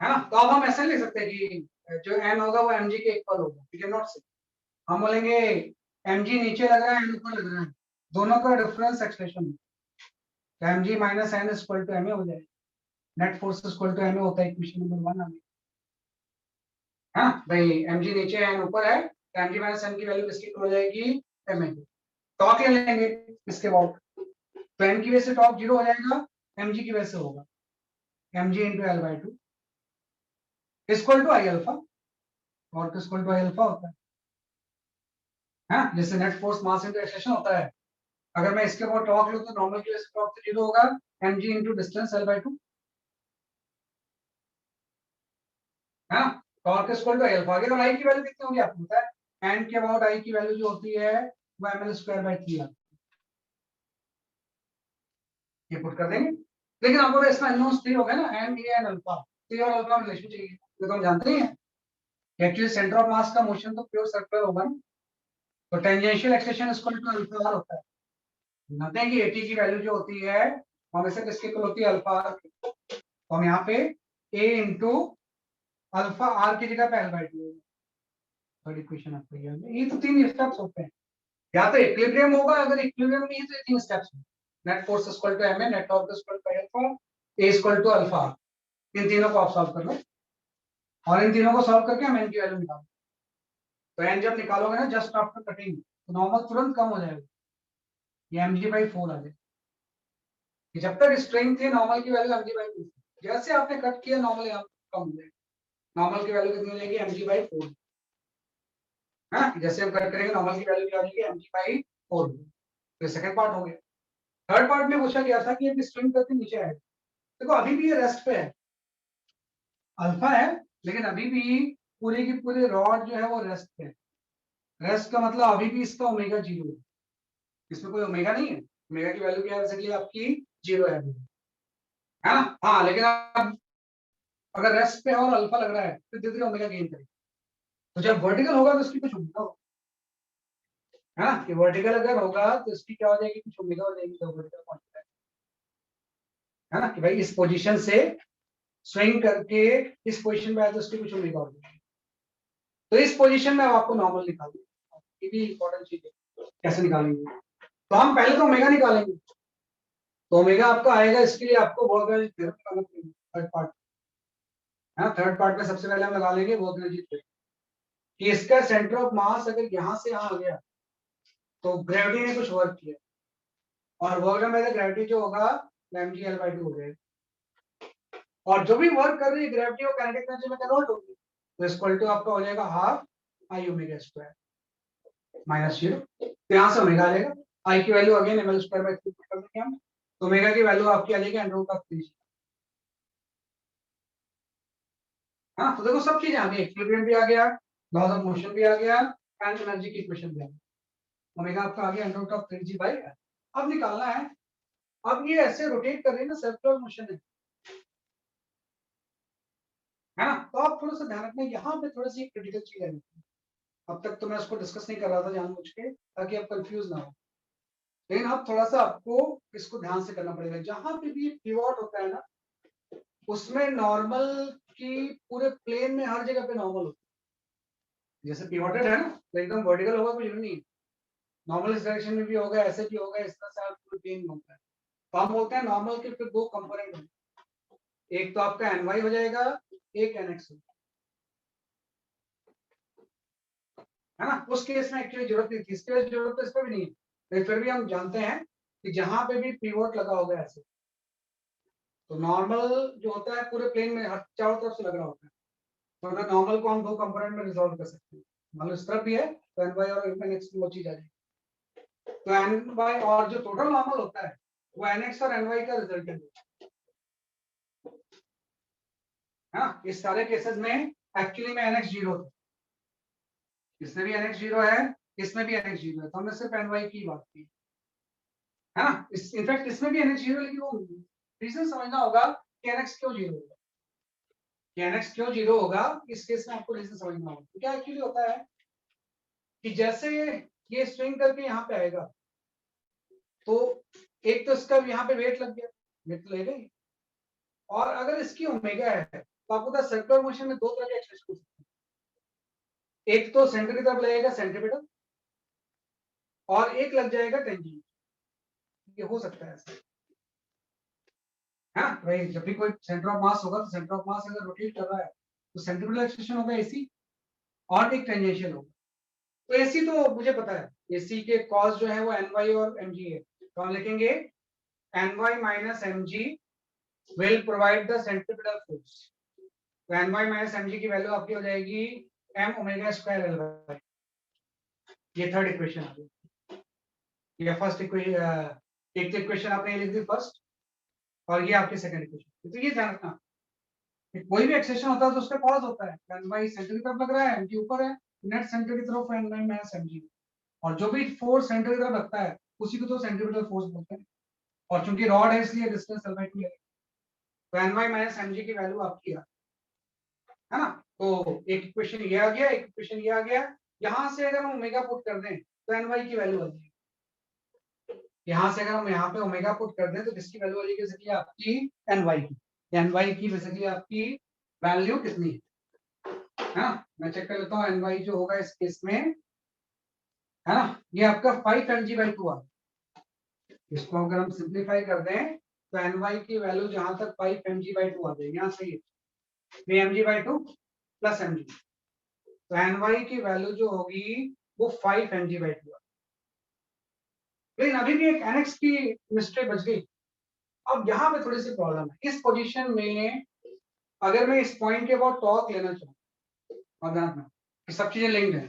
Speaker 1: है ना, तो अब हम ऐसे लिख सकते हैं कि जो एन होगा वो एम जी के इक्वल होगा, वी कैन नॉट से हम बोलेंगे एम जी नीचे लग रहा है, एन ऊपर लग रहा है, दोनों का डिफरेंस एक्सप्रेशन, तो M G minus N equal to M A हो जाएगा। Net force equal to M A होता है इक्वेशन नंबर 1 हमें। हाँ भाई, एम जी नीचे है, एन ऊपर है, तो एम जी माइनस एन की वैल्यू किसकी इक्वल हो जाएगी? एम ए की। टॉर्क ले लेंगे इसके बाद, तो एन की वजह से टॉर्क जीरो हो जाएगा, एम जी की वजह से होगा M G into l/2 equal to I alpha, और इक्वल टू आई अल्फा होता है। हाँ, जैसे net force mass into acceleration होता है, अगर मैं इसके ऊपर टॉर्क लूं तो नॉर्मल की वजह से टॉर्क तो जीरो होगा, M G into distance l/2। हाँ, torque equal to I alpha. अगर आई की वैल्यू कितनी होगी आपको पता है? एन के अबाउट आई की वैल्यू जो होती है वो ml²/3 ये पुट कर देंगे। लेकिन आपको इसमें अननोन्स थ्री हो गए ना, N A N alpha, three और अल्फा में रिलेशन चाहिए, ये तो हम जानते ही हैं। एक्चुअली सेंटर ऑफ मास का मोशन तो प्योर सर्कुलर होगा ना, तो tangential acceleration equal to alpha R होता है। जानते हैं कि एटी की वैल्यू जो होती है वो हमेशा किसके इक्वल होती है? Alpha R. तो हम यहाँ पे ए इंटू अल्फा आर की जगह पे l/2 थर्ड इक्वेशन आपको ये तो 3 स्टेप्स होते हैं, या तो इक्विलिब्रियम होगा, अगर इक्विलिब्रियम नहीं है तो 3 स्टेप्स हैं। Net force equal to ma, net torque equal to alpha, a equal to alpha. इन तीनों को आप सॉल्व कर लो और इन तीनों को सॉल्व करके हम n की वैल्यू निकालो। तो n जब निकालोगे ना जस्ट आफ्टर कटिंग, तो नॉर्मल तुरंत कम हो जाएगा, ये mg/4 आ जाएगा। जब तक स्ट्रेंथ थी नॉर्मल की वैल्यू mg/2, जैसे आपने कट किया नॉर्मल यहाँ कम हो जाएगा। नॉर्मल की वैल्यू कितनी हो जाएगी mg/4। हाँ, जैसे हम कट करेंगे नॉर्मल की वैल्यू क्या हो जाएगी mg/4। तो सेकंड पार्ट हो गया। थर्ड पार्ट में पूछा गया था कि ये स्ट्रिंग करके नीचे आएगा। देखो अभी भी ये रेस्ट पे है, अल्फा है, लेकिन अभी भी पूरी की पूरी रॉड जो है वो रेस्ट पे है। रेस्ट का मतलब अभी भी इसका ओमेगा 0 है, इसमें कोई ओमेगा नहीं है। ओमेगा की वैल्यू क्या है बेसिकली आपकी 0 है ना। हाँ, लेकिन अब अगर रेस्ट पे है और अल्फा लग रहा है तो धीरे धीरे ओमेगा गेन करेगा। तो जब वर्टिकल होगा तो इसकी कुछ ओमेगा होगा, है ना। कि वर्टिकल अगर होगा तो इसकी क्या हो जाएगी, कुछ ओमेगा हो जाएगी। तो वर्टिकल पहुंचता है ना, कि भाई इस पोजीशन से स्विंग करके इस पोजीशन में आए तो उसकी कुछ ओमेगा हो जाएगी। तो इस पोजीशन में आपको नॉर्मल निकालना है, ये भी इंपॉर्टेंट चीज है। कैसे निकालेंगे, तो हम पहले तो ओमेगा निकालेंगे। तो ओमेगा आपका आएगा, इसके लिए आपको वर्क थ्योरम निकालना पड़ेगा। थर्ड पार्ट है ना, थर्ड पार्ट में सबसे पहले हम लगा लेंगे वर्क एनर्जी थ्योरम कि इसका सेंटर ऑफ मास अगर यहाँ से यहाँ आ गया तो ग्रेविटी ने कुछ वर्क किया, और वर्क में ग्रेविटी जो होगा mgl/2 हो जाएगा। और जो भी वर्क कर रही है ग्रेविटी वो काइनेटिक एनर्जी में कन्वर्ट होगी, तो इक्वल टू आपका हो जाएगा half I omega square minus 0। तो यहाँ से ओमेगा आ जाएगा, आई की value again ml square by 3 कर देंगे हम, तो ओमेगा की वैल्यू आपकी आ जाएगी √3। हाँ, तो देखो सब चीजें आ गई, इक्विलिब्रियम भी आ गया, लॉज ऑफ मोशन भी आ गया, एंड एनर्जी की इक्वेशन भी आ गई। ओमेगा आपका आ गया √3g/। अब निकालना है, अब ये ऐसे रोटेट कर रही है ना, सर्कुलर मोशन है ना। तो आप थोड़ा सा ध्यान रखना, यहाँ पे थोड़ी सी क्रिटिकल चीज है। अब तक तो मैं उसको डिस्कस नहीं कर रहा था जानबूझ के, ताकि आप कंफ्यूज ना हो, लेकिन अब थोड़ा सा आपको इसको ध्यान से करना पड़ेगा। जहां पे भी पिवोट होता है ना, उसमें नॉर्मल की पूरे प्लेन में हर जगह पे नॉर्मल होता है। जैसे पिवोटेड है ना, तो एकदम वर्टिकल होगा कुछ नहीं, नॉर्मल इस डायरेक्शन में भी होगा, ऐसे भी होगा, इस तरह से आप पूरे प्लेन में होता है। तो हम बोलते हैं नॉर्मल के फिर दो कंपोनेंट हैं, एक तो आपका ny हो जाएगा, एक nx हो, है ना। उस केस में एक्चुअली जरूरत नहीं थी, इसके जरूरत तो इस पर भी नहीं है, लेकिन फिर भी हम जानते हैं कि जहां पे भी पिवोट लगा होगा ऐसे, तो नॉर्मल जो होता है पूरे प्लेन में हर चारों तरफ से लग रहा होता है। तो अगर नॉर्मल को हम दो कंपोनेंट में रिजॉल्व कर सकते हैं, मान लो इस तरफ भी है तो ny और nx की वो चीज आ जाएगी। तो ny और जो टोटल नॉर्मल होता है वो nx और ny का रिजल्टेंट है। हाँ, इस सारे केसेस में एक्चुअली में nx 0 था, इसमें भी nx 0 है, इसमें भी nx 0 है, तो हमने सिर्फ ny की बात की, है ना। इनफैक्ट इसमें भी nx 0, लेकिन वो रीजन समझना होगा कि nx क्यों 0 होगा, कि nx क्यों 0 होगा। इस केस में आपको रीजन समझना होगा। तो क्या एक्चुअली होता है कि जैसे ये स्विंग करके यहाँ पे आएगा, तो एक तो इसका यहाँ पे वेट लग गया, वेट तो लगेगा ही, और अगर इसकी ओमेगा है तो आपको पता है सर्कुलर मोशन में दो तरह के एक्सप्रेशन हो सकते हैं। एक तो सेंटर की तरफ लगेगा सेंट्रीपिटल, और एक लग जाएगा टेंजेंट, ये हो सकता है ऐसा, है ना। भाई जब भी कोई सेंटर ऑफ मास होगा तो सेंटर ऑफ मास अगर रोटेट कर रहा है तो सेंट्रीपिटल एक्सप्रेशन होगा एसी, और एक टेंजेंशियल होगा। तो एसी तो मुझे पता है, एसी के कॉस जो है वो ny और mg है, तो हम लिखेंगे ny minus mg will provide the centripetal force। तो ny माइनस mg की वैल्यू आपकी हो जाएगी m ओमेगा स्क्वायर एल। ये थर्ड इक्वेशन आ गई, ये फर्स्ट इक्वेशन, एक तो इक्वेशन आपने ये लिख दी फर्स्ट, और ये आपकी सेकंड इक्वेशन। तो ये ध्यान रखना कि कोई भी एक्सेशन होता है तो उसका कॉज होता है, ny सेंटर की तरफ लग रहा है, mg ऊपर है, नेट सेंटर की तरफ ny माइनस mg, और जो भी फोर्स सेंटर की तरफ लगता है उसी को तो सेंट्रीपिटल फोर्स बोलते हैं। और चूंकि रॉड है इसलिए डिस्टेंस l/2 है, तो ny माइनस mg की वैल्यू आपकी है ना। तो एक इक्वेशन ये आ गया, एक इक्वेशन ये आ गया। यहां से अगर हम ओमेगा पुट कर दें तो ny की वैल्यू आ जाएगी। यहां से अगर हम यहाँ पे ओमेगा पुट कर दें तो किसकी वैल्यू आ जाएगी, बेसिकली आपकी ny की। ny की बेसिकली आपकी वैल्यू कितनी है, है ना। मैं चेक कर लेता हूँ एन वाई जो होगा इस केस में, है ना, ये आपका 5 mg/2 आ। इसको अगर हम सिंप्लीफाई कर दें तो एन वाई की वैल्यू जहां तक 5 mg/2 आ जाएगी, यहाँ सही है 3 mg/2 प्लस mg, तो एन वाई की वैल्यू जो होगी वो 5 mg/2 आ। लेकिन अभी भी एक एनएक्स की मिस्टेक बच गई। अब यहाँ पे थोड़ी सी प्रॉब्लम है इस पोजीशन में, अगर मैं इस पॉइंट के अबाउट टॉर्क लेना चाहूँ और ध्यान रखना कि सब चीजें लिंक्ड है,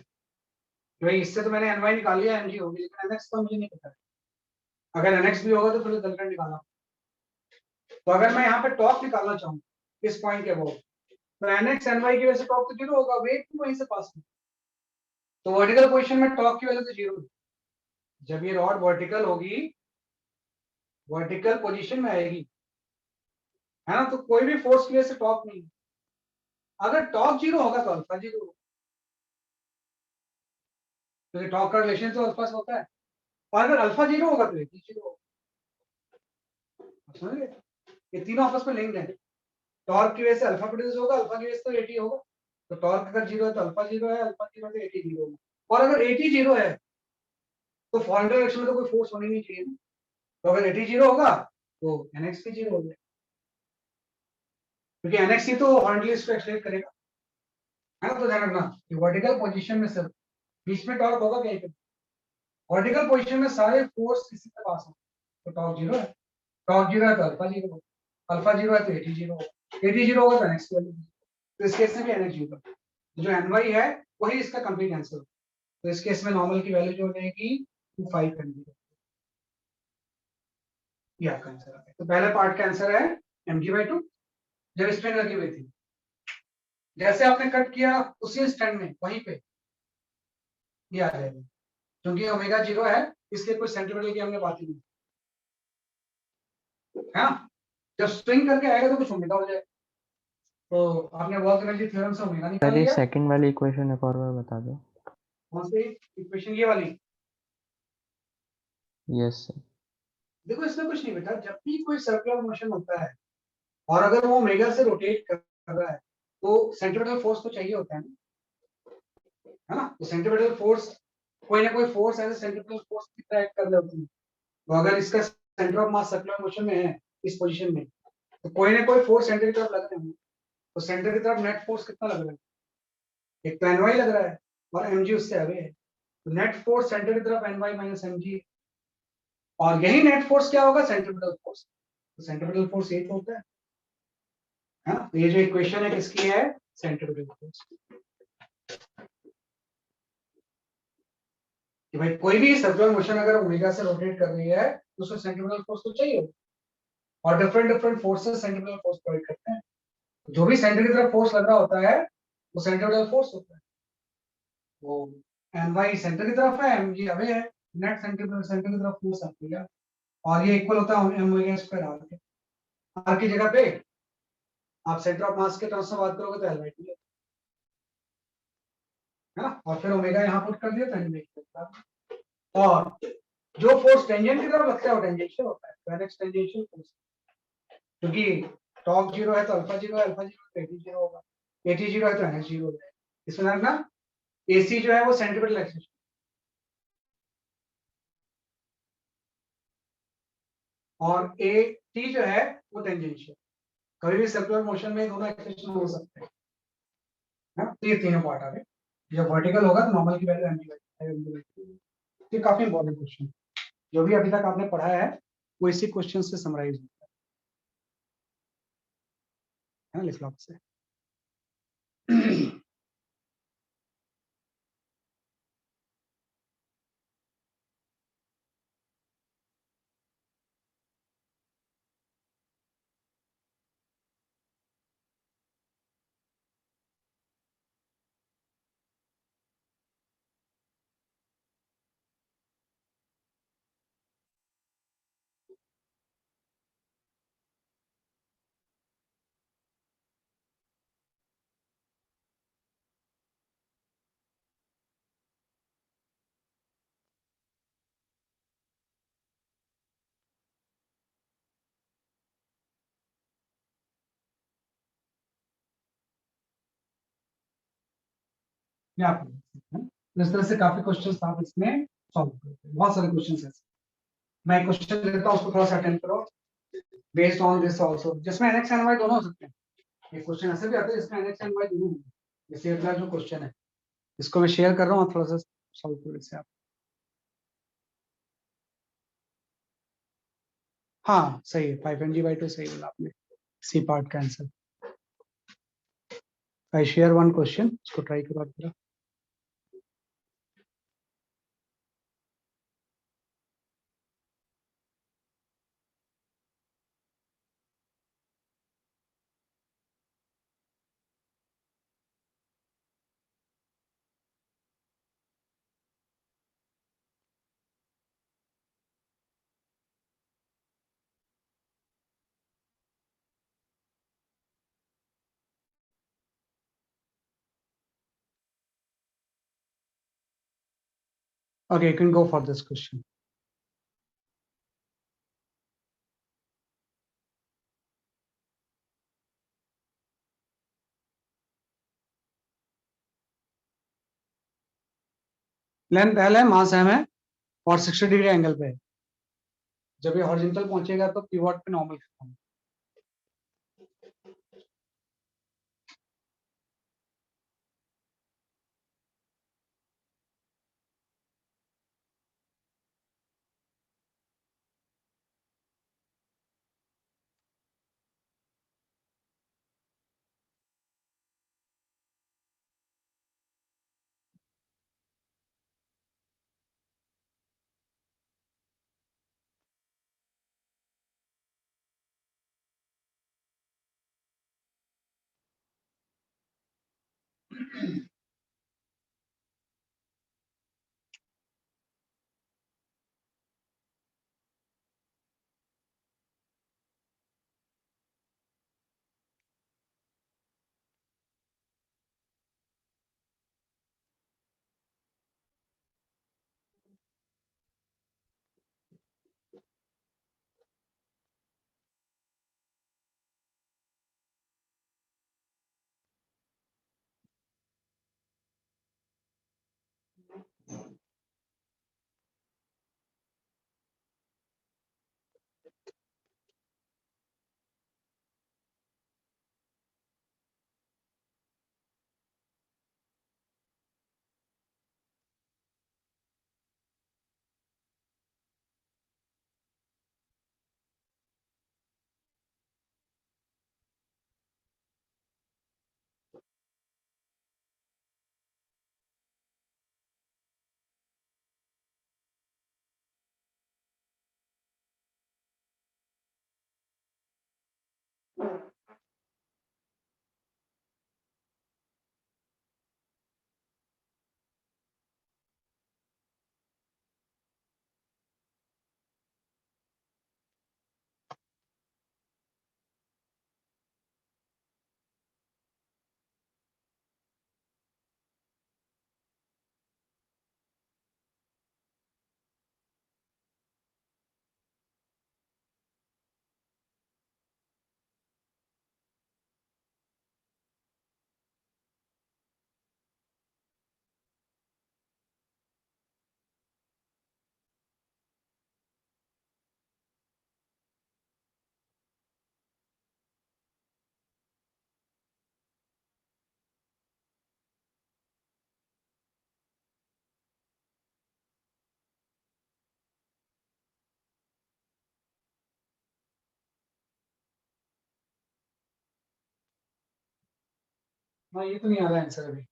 Speaker 1: भाई इससे तो मैंने एनवाई निकाल लिया, एमजी होगी, लेकिन एनएक्स तो मुझे नहीं पता है। अगर एनएक्स भी होगा तो फिर दलकर निकालना। तो अगर मैं यहाँ पे टॉप निकालना चाहूँ इस पॉइंट के अबाउट, तो एनएक्स एनवाई की वजह से टॉप तो जीरो होगा, वेट भी वहीं से पास में, तो वर्टिकल पोजीशन में टॉप की वजह से जीरो। जब ये रॉड वर्टिकल होगी, वर्टिकल पोजीशन में आएगी, है ना, तो कोई भी फोर्स की वजह से टॉप नहीं। अगर टॉप जीरो होगा तो अल्फा जीरो होगा, क्योंकि टॉप का रिलेशन तो अल्फा से होता है, और अगर अल्फा जीरो होगा तो एटी जीरो होगा। समझ गए, ये तीनों आपस में लिंक्ड है। टॉर्क की वजह से अल्फा प्रोड्यूस होगा, अल्फा की वजह से तो एटी होगा, तो टॉर्क अगर जीरो है तो अल्फा जीरो है, अल्फा जीरो है तो एटी जीरो होगा। और अगर एटी जीरो है तो फॉरवर्ड डायरेक्शन में तो कोई फोर्स होनी नहीं चाहिए ना, तो अगर एटी जीरो होगा तो एनएक्स भी जीरो हो जाएगा, क्योंकि एनएक्स ही तो हॉरिजॉन्टली इसको एक्सलेट करेगा, है ना। तो ध्यान रखना कि वर्टिकल पोजीशन में सिर्फ बीच में टॉर्क होगा कहीं पे, वर्टिकल पोजीशन में सारे फोर्स किसी के पास हो, तो टॉर्क जीरो है, टॉर्क जीरो है तो अल्फा जीरो होगा, अल्फा जीरो है तो एटी जीरो होगा, एटी जीरो होगा तो एनएक्स की वैल्यू, तो इस केस में भी एनएक्स जीरो, जो एनवाई है वही इसका कंप्लीट आंसर। तो इस केस में नॉर्मल की वैल्यू जो हो जाएगी 25 mg, ये आपका आंसर है। तो पहले पार्ट का आंसर है mg/2, जब स्ट्रेन लगी हुई थी, जैसे आपने कट किया उसी इंस्टेंट में वहीं पे ये आ जाएगा, क्योंकि ओमेगा जीरो है इसलिए कोई सेंटीमीटर की हमने बात ही नहीं, है ना। जब स्ट्रिंग करके आएगा तो कुछ ओमेगा हो जाएगा, तो आपने वर्क एनर्जी थ्योरम से ओमेगा निकाल
Speaker 2: सर ये
Speaker 1: लिया।
Speaker 2: सेकंड वाली इक्वेशन एक और बार बता दो।
Speaker 1: कौन सी इक्वेशन, ये वाली?
Speaker 2: Yes sir.
Speaker 1: देखो इसमें कुछ नहीं बेटा, जब भी कोई सर्कुलर मोशन होता है और अगर वो ओमेगा से रोटेट कर रहा है तो सेंट्रीपिटल फोर्स तो चाहिए होता है ना। तो सेंट्रीपिटल फोर्स, कोई ना कोई फोर्स ऐसे सेंट्रीपिटल फोर्स की तरह एक्ट कर रहे होती है। तो अगर इसका centre of mass circular motion में है इस पोजीशन में, तो कोई ना कोई फोर्स सेंटर की तरफ लग रहे हैं, तो सेंटर की तरफ नेट फोर्स कितना लग रहा है? एक तो एनवाई लग रहा है और एमजी उससे अवे है, तो नेट फोर्स सेंटर की तरफ एनवाई माइनस एमजी, और यही नेट फोर्स क्या होगा? Centripetal force. तो सेंट्रीपिटल फोर्स यही तो होता है ना। तो ये जो इक्वेशन है किसकी है? Centripetal force. कि भाई कोई भी सर्कुलर मोशन अगर ओमेगा से रोटेट कर रही है तो उसमें सेंट्रीपिटल फोर्स तो चाहिए, और different different forces centripetal force provide करते हैं। जो भी सेंटर की तरफ फोर्स लग रहा होता है वो सेंट्रीपिटल फोर्स होता है। वो एम वाई सेंटर की तरफ है, एम जी अवे है, नेट सेंटर की तरफ फोर्स आती है, और ये इक्वल होता है एम ओमेगा स्क्वायर आर के। आर की जगह पे आप सेंटर ऑफ मास के टर्म्स में बात करोगे तो एल बाई टी है ना, और फिर ओमेगा यहाँ पुट कर दिया तो एन बाई, और जो फोर्स टेंजेंट की तरफ लगता है वो टेंजेंशियल होता है, डायरेक्ट टेंजेंशियल फोर्स, क्योंकि टॉप जीरो है तो अल्फा जीरो है, अल्फा जीरो तो एटी जीरो होगा, एटी जीरो है तो एनएस जीरो होगा। इसमें रखना एसी जो है वो सेंट्रीपिटल एक्सेस, और ए टी जो है वो टेंजेंशियल। कभी भी सर्कुलर मोशन में दोनों एक्सेशन हो सकते हैं ना। तो ये तीनों पार्ट आ गए। जब वर्टिकल होगा तो नॉर्मल की वैल्यू एमजी, ये काफी इंपॉर्टेंट क्वेश्चन, जो भी अभी तक आपने पढ़ा है वो इसी क्वेश्चन से समराइज होता है ना, लिख लो आपसे। या आप देख सकते हैं। तो इस तरह से काफी क्वेश्चंस आप इसमें सॉल्व करते हैं, बहुत सारे क्वेश्चंस हैं। मैं क्वेश्चन देता हूँ, उसको थोड़ा सा अटेंड करो। बेस्ड ऑन दिस आल्सो, जिसमें एनएक्स एंड वाई दोनों हो सकते हैं। एक क्वेश्चन ऐसे भी आता है जिसमें एनएक्स एंड वाई दोनों होंगे, जैसे अगला जो क्वेश्चन है इसको मैं शेयर कर रहा हूँ, थोड़ा सा सॉल्व करो इससे आप। हाँ सही है, 5 ng/2 सही बोला आपने, सी पार्ट का answer. I share one question, इसको ट्राई करो आप जरा। Okay, you can go for this question. Length L है, मास एम है, और 60 डिग्री एंगल पे है। जब ये हॉरिजॉन्टल पहुंचेगा तो पिवट पे नॉर्मल खत्म। हाँ, ये तो नहीं आ रहा आंसर अभी।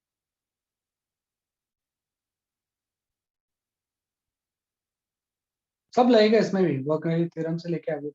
Speaker 1: सब लगेगा इसमें भी, वर्कनरी थ्योरम से लेके आगे।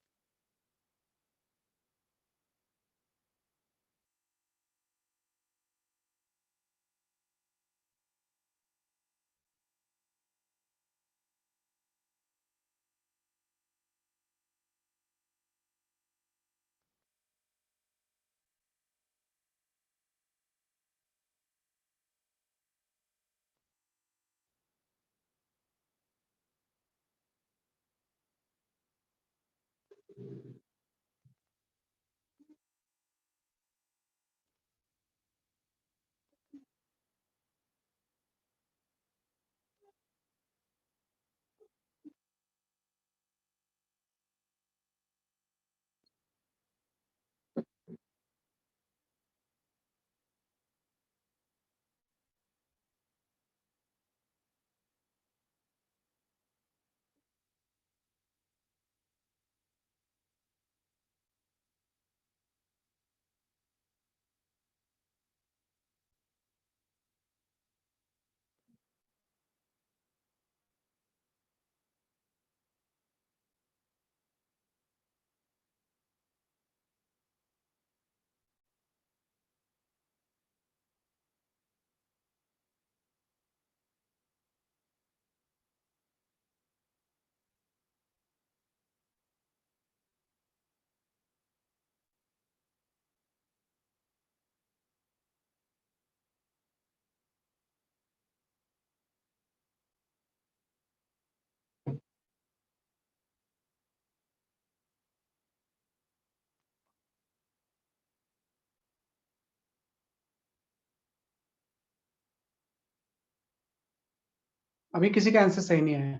Speaker 1: अभी किसी का आंसर सही नहीं आया।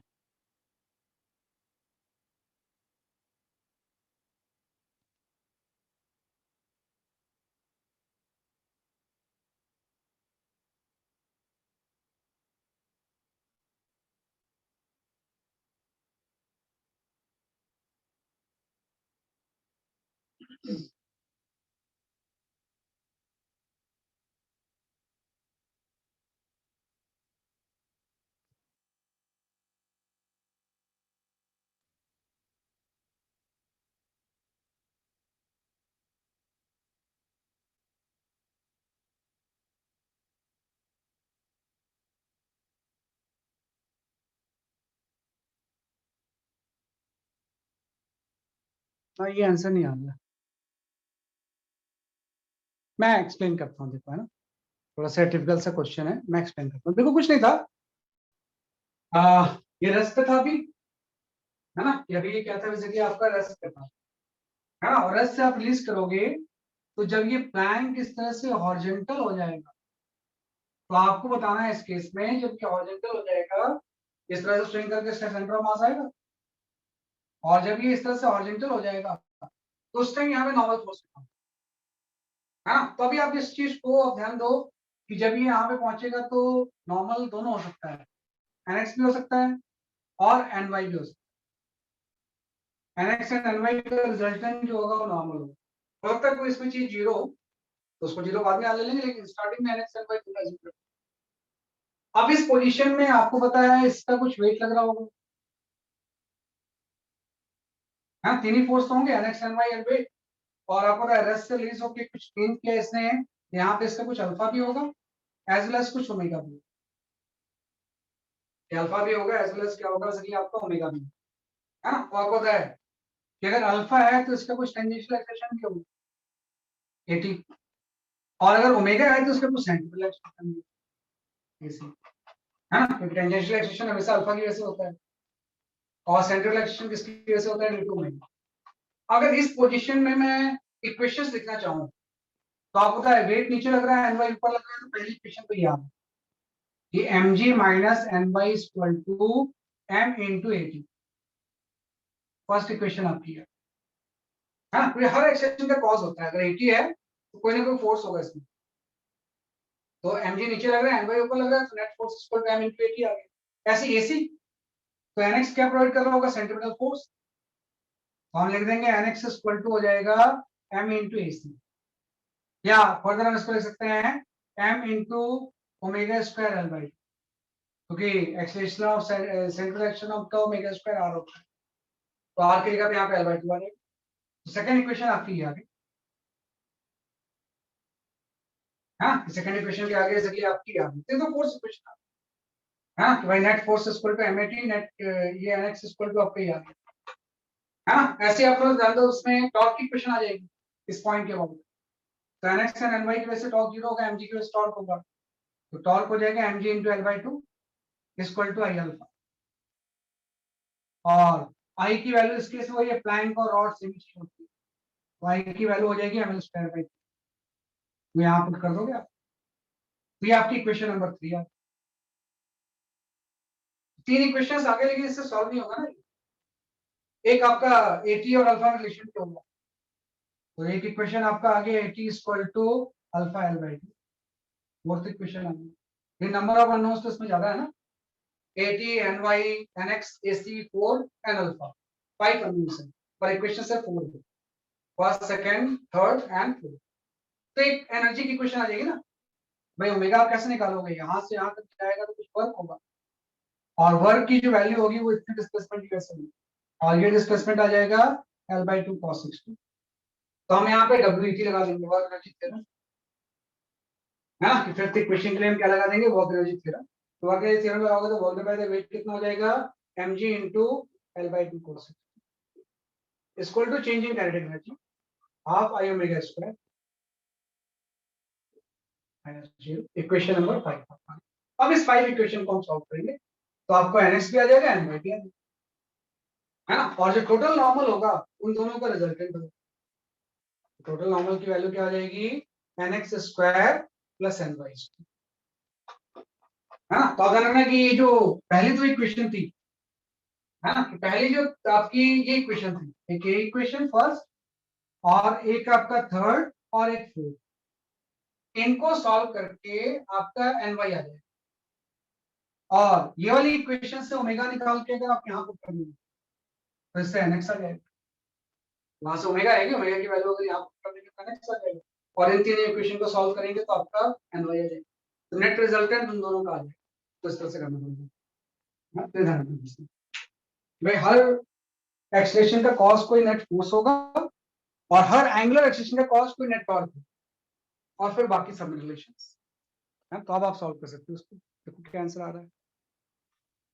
Speaker 1: हाँ, ये आंसर नहीं आ रहा। मैं एक्सप्लेन करता हूँ, देखो है ना, थोड़ा सा टिपिकल सा क्वेश्चन है, मैं एक्सप्लेन करता हूँ। देखो कुछ नहीं था, ये रस पे था अभी, है ना, ये अभी ये क्या था, बेसिकली आपका रस पे था, है ना, और रस से आप रिलीज करोगे तो जब ये प्लैंक इस तरह से हॉरिजॉन्टल हो जाएगा, तो आपको बताना है इस केस में जब ये हॉरिजॉन्टल हो जाएगा, इस तरह से स्विंग करके सेंटर ऑफ मास आएगा, और जब ये इस तरह से हॉरिजॉन्टल हो जाएगा तो उस टाइम यहाँ पे नॉर्मल फोर्स है ना। तो अभी आप इस चीज को आप ध्यान दो कि जब ये यहाँ पे पहुंचेगा तो नॉर्मल दोनों हो सकता है, एनएक्स भी हो सकता है और एनवाई भी हो सकता है। एनएक्स एंड एनवाई का रिजल्टेंट जो होगा वो नॉर्मल होगा। हो सकता है कोई इसमें चीज जीरो हो तो उसको जीरो बाद में आ ले लेंगे, लेकिन स्टार्टिंग में एनएक्स एनवाई पूरा जीरो। अब इस पोजीशन में आपको पता है इसका कुछ वेट लग रहा होगा, हाँ, तीन ही फोर्स तो होंगे, एनएक्स एनवाई एंड वेट। और आपको पता है रेस्ट से रिलीज होकर कुछ चेंज किया इसने, यहाँ पे इसका कुछ अल्फा भी होगा एज वेल एज कुछ ओमेगा भी, अल्फा भी होगा एज वेल एज क्या होगा, इसलिए आपका ओमेगा भी, है ना। तो आपको पता है कि अगर अल्फा है तो इसका कुछ टेंजेंशियल एक्सेशन भी होगा 80, और अगर ओमेगा है तो उसका कुछ सेंट्रिपेटल एक्सेशन भी ऐसे, है ना, क्योंकि टेंजेंशियल एक्सेशन हमेशा अल्फा की वजह से होता है और सेंट्रिपेटल एक्सेशन किसकी वजह से होता है, ड्यू टू ओमेगा। अगर इस पोजीशन में मैं इक्वेशंस लिखना चाहूँ तो आपको पता है वेट नीचे लग रहा है, एन वाई ऊपर लग रहा है, तो पहली इक्वेशन तो याद है कि M G minus N Y equal to M into AT, first equation आपकी है ना। तो हर एक्सेशन का कॉज होता है, अगर एटी है तो कोई ना कोई फोर्स होगा इसमें, तो एम जी नीचे लग रहा है, एन वाई ऊपर लग रहा है, तो net force equal to M into AT आ गया। ऐसे एसी तो एनएक्स क्या प्रोवाइड कर रहा होगा, सेंट्रिपेटल फोर्स, तो हम लिख देंगे एनएक्स इक्वल टू हो जाएगा एम इंटू एसी, या फर्दर हम इसको लिख सकते हैं M into omega square L by, क्योंकि acceleration of central action of का ओमेगा स्क्वायर आर होता है, तो आर की जगह पे यहाँ पे एल बाई टू आ जाएगा। तो सेकंड इक्वेशन आपकी आ गई, हाँ, सेकंड इक्वेशन के आगे इसलिए आपकी आ गई, तो फोर्स इक्वेशन हाँ, कि भाई net force equal to MAT, net ये एनएक्स इक्वल टू आपका ही आ गया, है ना। ऐसे आप लोग ध्यान दो, उसमें टॉर्क की इक्वेशन आ जाएगी इस पॉइंट के बाद, तो एनएक्स एंड एनवाई की वजह से टॉर्क जीरो होगा, एमजी की वजह से टॉर्क होगा, तो टॉर्क हो जाएगा MG into L by two equal to I alpha, और आई की वैल्यू इस केस में वही है, प्लैंक और रॉड सेम चीज होती है, तो आई की वैल्यू हो जाएगी एम एल स्क्वायर बाई, तो यहाँ पुट कर दोगे आप, तो ये आपकी इक्वेशन नंबर 3 है। तीन इक्वेशंस आगे, लेकिन इससे सॉल्व नहीं होगा ना, एक आपका एटी और अल्फा में रिलेशन क्या होगा, तो एक इक्वेशन आपका आगे AT equal to alpha L by two, fourth equation आ गई। ये नंबर ऑफ अननोन्स तो इसमें ज्यादा है ना, AT N Y N X A C four N alpha, 5 unknowns है पर इक्वेशन से 4 है, first second third and fourth, तो एक एनर्जी की इक्वेशन आ जाएगी ना, भाई ओमेगा आप कैसे निकालोगे, यहाँ से यहाँ तक जाएगा तो कुछ वर्क होगा, और वर्क की जो वैल्यू होगी वो इतनी डिस्प्लेसमेंट की वजह से होगी, और ये डिस्प्लेसमेंट आ जाएगा एल बाई टू कॉस 60, तो हम यहाँ पे डब्ल्यू लगा देंगे, वर्क एनर्जी थ्योरम, है ना, कि फिफ्थ इक्वेशन के लिए हम क्या लगा देंगे, वर्क एनर्जी थ्योरम, तो वर्क एनर्जी थ्योरम लगाओगे तो वर्क बाय द वेट कितना हो जाएगा, mg into l by 2 cos equal to change in kinetic energy half I omega square minus 0, equation number 5। अब इस 5 इक्वेशन को हम सॉल्व करेंगे तो आपको nx भी आ जाएगा ny भी आ जाएगा, है ना, और जो टोटल नॉर्मल होगा उन दोनों का रिजल्टेंट होगा, टोटल नॉर्मल की वैल्यू क्या आ जाएगी, nx स्क्वायर प्लस ny, है ना। तो अगर हमें कि ये जो पहली तो इक्वेशन थी, है ना, कि पहली जो आपकी ये इक्वेशन थी, एक ये इक्वेशन फर्स्ट और एक आपका थर्ड और एक फोर्थ, इनको सॉल्व करके आपका एन वाई आ जाएगा। और ये वाली इक्वेशन से ओमेगा निकाल के अगर आप यहाँ पुट कर देंगे तो इससे एनएक्स आ जाएगा। वहां से ओमेगा आएगी, ओमेगा की वैल्यू अगर यहाँ पुट कर देंगे तो एनएक्स आ जाएगा। और इन तीन इक्वेशन को सॉल्व करेंगे तो आपका एन वाई आ जाएगा। तो नेट रिजल्टेंट उन दोनों का आ जाएगा। तो इस तरह से करना पड़ेगा। हाँ, तो ध्यान रखना इसमें। भाई हर एक्सलेशन का कॉस कोई नेट फोर्स होगा और हर एंगुलर एक्सलेशन का कॉस कोई नेट टॉर्क होगा और फिर बाकी सब रिलेशंस है। तो अब आप सॉल्व कर सकते हो उसको। देखो क्या आंसर आ रहा है।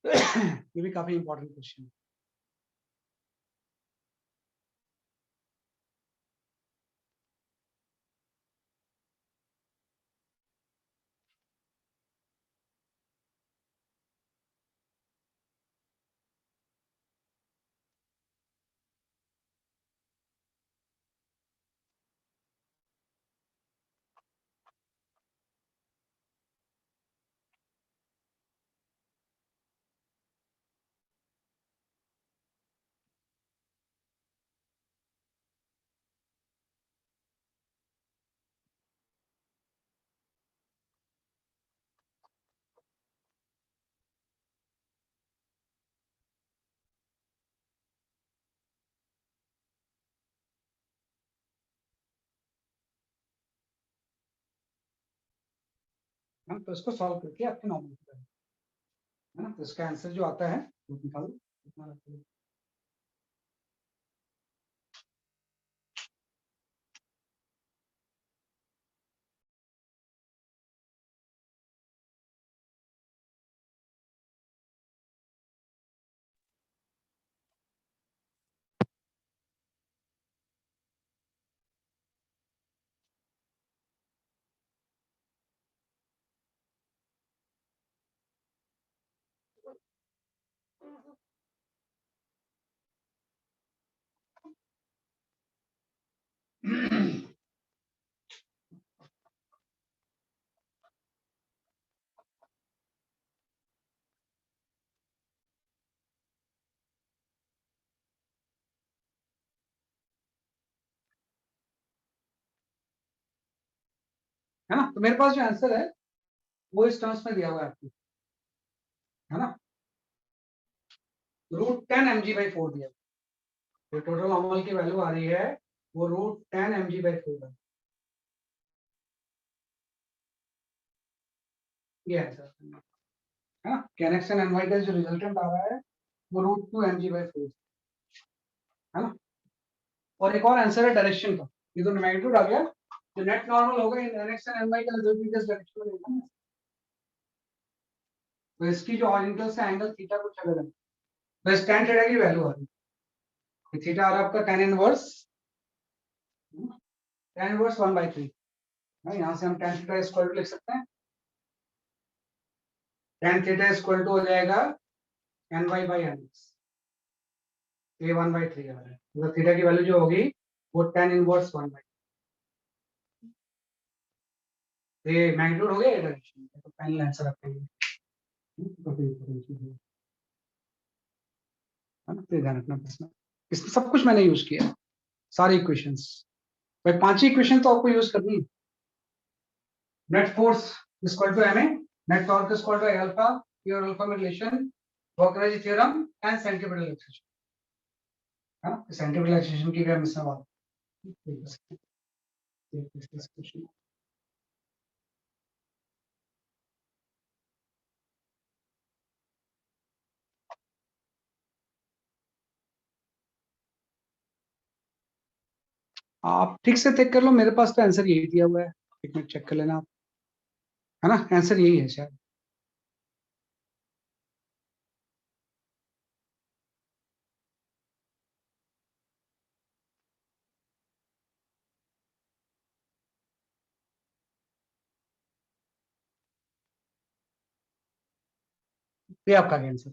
Speaker 1: ये भी काफी इंपॉर्टेंट क्वेश्चन है। हाँ, तो इसको सॉल्व करके आपके नॉर्मल है ना। तो इसका आंसर जो आता है वो निकालो कितना आता है। है ना। तो मेरे पास जो आंसर है वो इस टर्म्स में दिया हुआ है आपको, है ना। √10 mg/4 दिया हुआ है। जो टोटल नॉर्मल की वैल्यू आ रही है वो √10 mg/4 है। ये आंसर है ना। कैनेक्स एंड एनवाई का जो रिजल्टेंट आ रहा है वो √2 mg/4 है ना। और एक और आंसर है डायरेक्शन का। ये तो मैग्नीट्यूड आ गया। जो नेट नॉर्मल होगा इन एनएक्स एंड एनवाई का रिजल्ट भी इस डायरेक्शन में देगा ना। तो इसकी जो हॉरिजॉन्टल से एंगल थीटा कुछ अलग है। तो इस tan थीटा की वैल्यू आ रही है। थीटा आ रहा है आपका tan इनवर्स 1/3 है। यहाँ से हम tan थीटा इक्वल टू लिख सकते हैं। tan थीटा इक्वल टू हो जाएगा ny/nx। ये 1/3 आ रहा है। मतलब थीटा की वैल्यू जो होगी वो tan 1 1/3। ये मैग्नीट्यूड हो गया ये डायरेक्शन। तो फाइनल आंसर आपका ये है ना। तो ध्यान रखना प्रश्न इसमें सब कुछ मैंने यूज किया है, सारी इक्वेशंस। भाई 5 ही इक्वेशन तो आपको यूज करनी है। Net force equal to ma, net torque equal to alpha, pure alpha में रिलेशन, वॉकरेज थ्योरम एंड सेंट्रीपिटल एक्सेशन, है ना। सेंट्रीपिटल एक्सेशन की भी हम इसमें बात कर सकते हैं। आप ठीक से चेक कर लो, मेरे पास तो आंसर यही दिया हुआ है। एक मिनट चेक कर लेना आप, है ना। आंसर यही है शायद। ये आपका आंसर।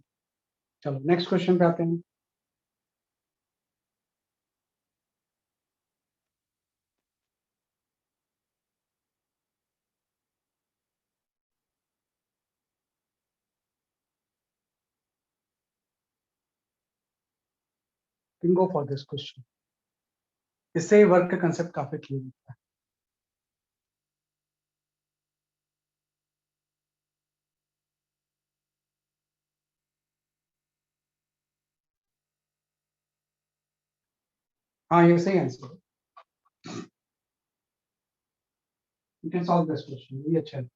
Speaker 1: चलो नेक्स्ट क्वेश्चन पे आते हैं। can go for this question. इससे वर्क का कंसेप्ट काफी क्लियर होता है. हाँ, ये सही आंसर है. You can solve this question. ये अच्छा है.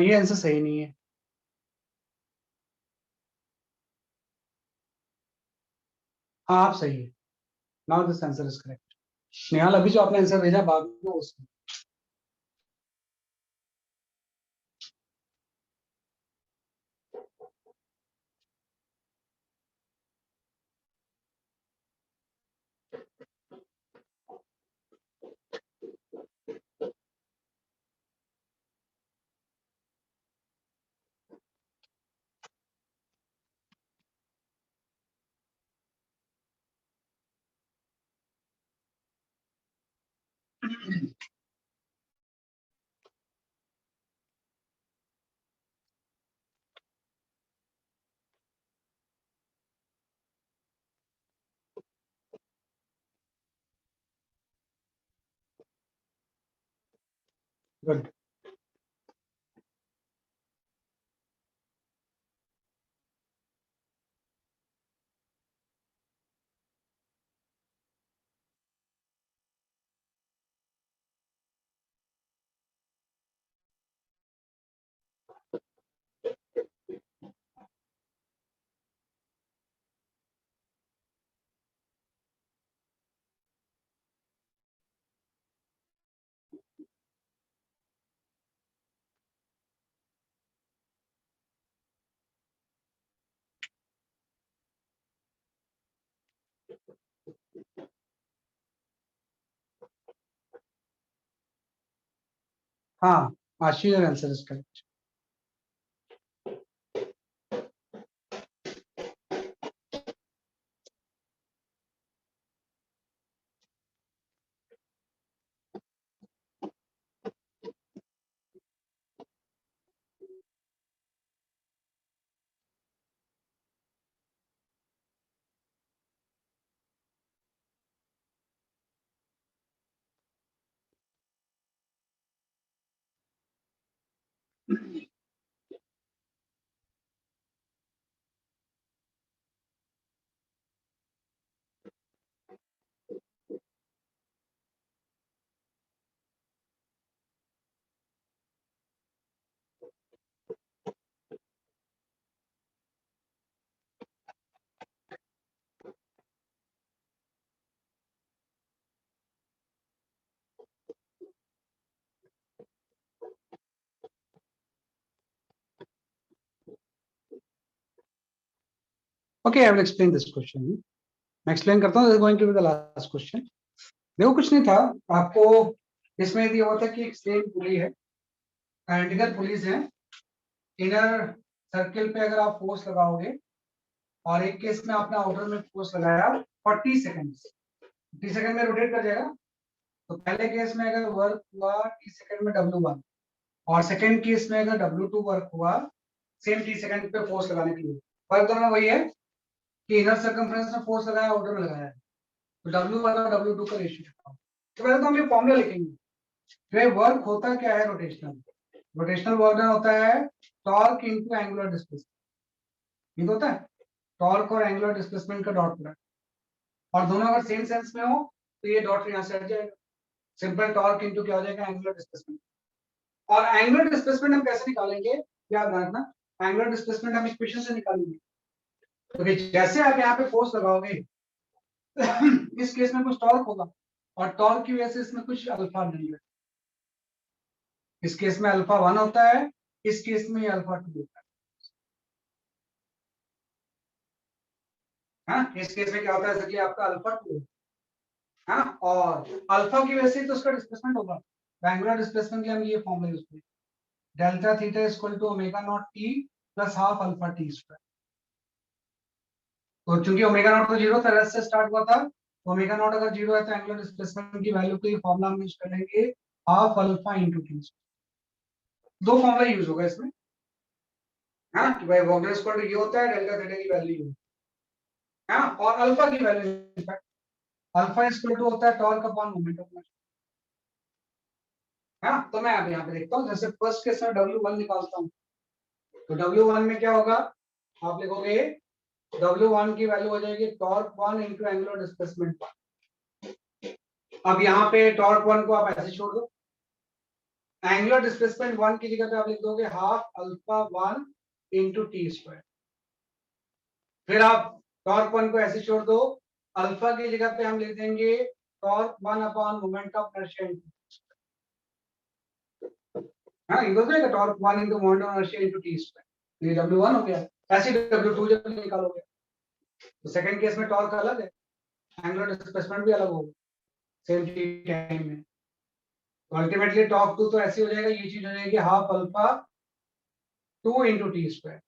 Speaker 1: ये आंसर सही नहीं है. हाँ, आप सही है. Now this answer is correct. Nehal, अभी जो आपने आंसर भेजा बाद में उसमें. गुड. हाँ, Ashish, your answer is correct. Okay, I will explain this question. मैं एक्सप्लेन करता हूँ. This is going to be the last question. देखो कुछ नहीं था, आपको इसमें दिया हुआ था कि एक सेम पुली है, आइडेंटिकल पुलीज है. इनर सर्किल पे अगर आप फोर्स लगाओगे और एक केस में आपने आउटर में फोर्स लगाया 40 सेकंड, 30 सेकंड में रोटेट कर जाएगा. तो पहले केस में अगर वर्क हुआ 30 सेकंड में W1 और सेकंड केस में अगर W2 वर्क हुआ सेम 30 सेकंड पे फोर्स लगाने के लिए. फर्क दोनों में वही है कि इनर सर्कमफ्रेंस में फोर्स लगाया, आउटर में लगाया है. तो W1 और W2 का रेशियो. तो पहले तो हम ये फॉर्मूला लिखेंगे. तो वर्क होता क्या है रोटेशनल. रोटेशनल वर्क होता है टॉर्क इनटू एंगुलर डिस्प्लेसमेंट. ये होता है टॉर्क और एंगुलर डिस्प्लेसमेंट का डॉट प्रोडक्ट. और दोनों अगर सेम सेंस में हो तो ये डॉट यहां से हट जाएगा. सिंपल टॉर्क इनटू क्या हो जाएगा, एंगुलर डिस्प्लेसमेंट. और एंगुलर डिस्प्लेसमेंट हम कैसे निकालेंगे, याद रखना. एंगुलर डिस्प्लेसमेंट हम इक्वेशन से निकालेंगे. तो जैसे आप यहाँ पे फोर्स लगाओगे इस केस में कुछ टॉर्क होगा और टॉर्क की वजह से इसमें कुछ अल्फा मिलेगा. इस केस में अल्फा 1 होता है, इस केस में अल्फा 2 होता है. हाँ, इस केस में क्या होता है, जैसे कि आपका अल्फा 2 है. हाँ, और अल्फा की वजह से तो उसका डिस्प्लेसमेंट होगा. एंगुलर डिस्प्लेसमेंट के लिए हम ये फॉर्मूला यूज करेंगे. Delta theta is equal to omega naught T plus half alpha T square. तो चूंकि ओमेगा नॉट तो 0 था, रेस्ट से स्टार्ट हुआ था. ओमेगा नॉट अगर 0 है तो एंगुलर डिस्प्लेसमेंट की वैल्यू को ये फॉर्मूला हम यूज करेंगे हाफ अल्फा इनटू टी. दो फॉर्मूला यूज होगा इसमें. हाँ, कि भाई वोल्टेज स्क्वायर ये होता है, डेल्टा थीटा की वैल्यू. हाँ, और अल्फा की value alpha is equal to होता है torque upon moment of inertia. हाँ, तो मैं अब यहाँ पे देखता हूँ. जैसे फर्स्ट केस में W1 निकालता हूँ तो W1 में क्या होगा, आप लिखोगे W1 की वैल्यू हो जाएगी टॉर्क 1 इनटू एंगुलर डिस्प्लेसमेंट 1. अब यहाँ पे टॉर्क 1 को आप ऐसे छोड़ दो. एंगुलर डिस्प्लेसमेंट 1 की जगह पे आप लिख दोगे half alpha 1 into T square. फिर आप टॉर्क 1 को ऐसे छोड़ दो. अल्फा की जगह पे हम लिख देंगे torque 1 upon moment of inertia. हाँ, ये हो जाएगा torque 1 into moment of inertia into T square. ये W1 हो गया. ऐसे W2 जब निकालोगे तो सेकंड केस में टॉर्क अलग है, एंगुलर डिस्प्लेसमेंट भी अलग होगा सेम टाइम में. तो अल्टीमेटली टॉर्क 2 तो ऐसे हो जाएगा, ये चीज हो जाएगी half alpha 2 into T square.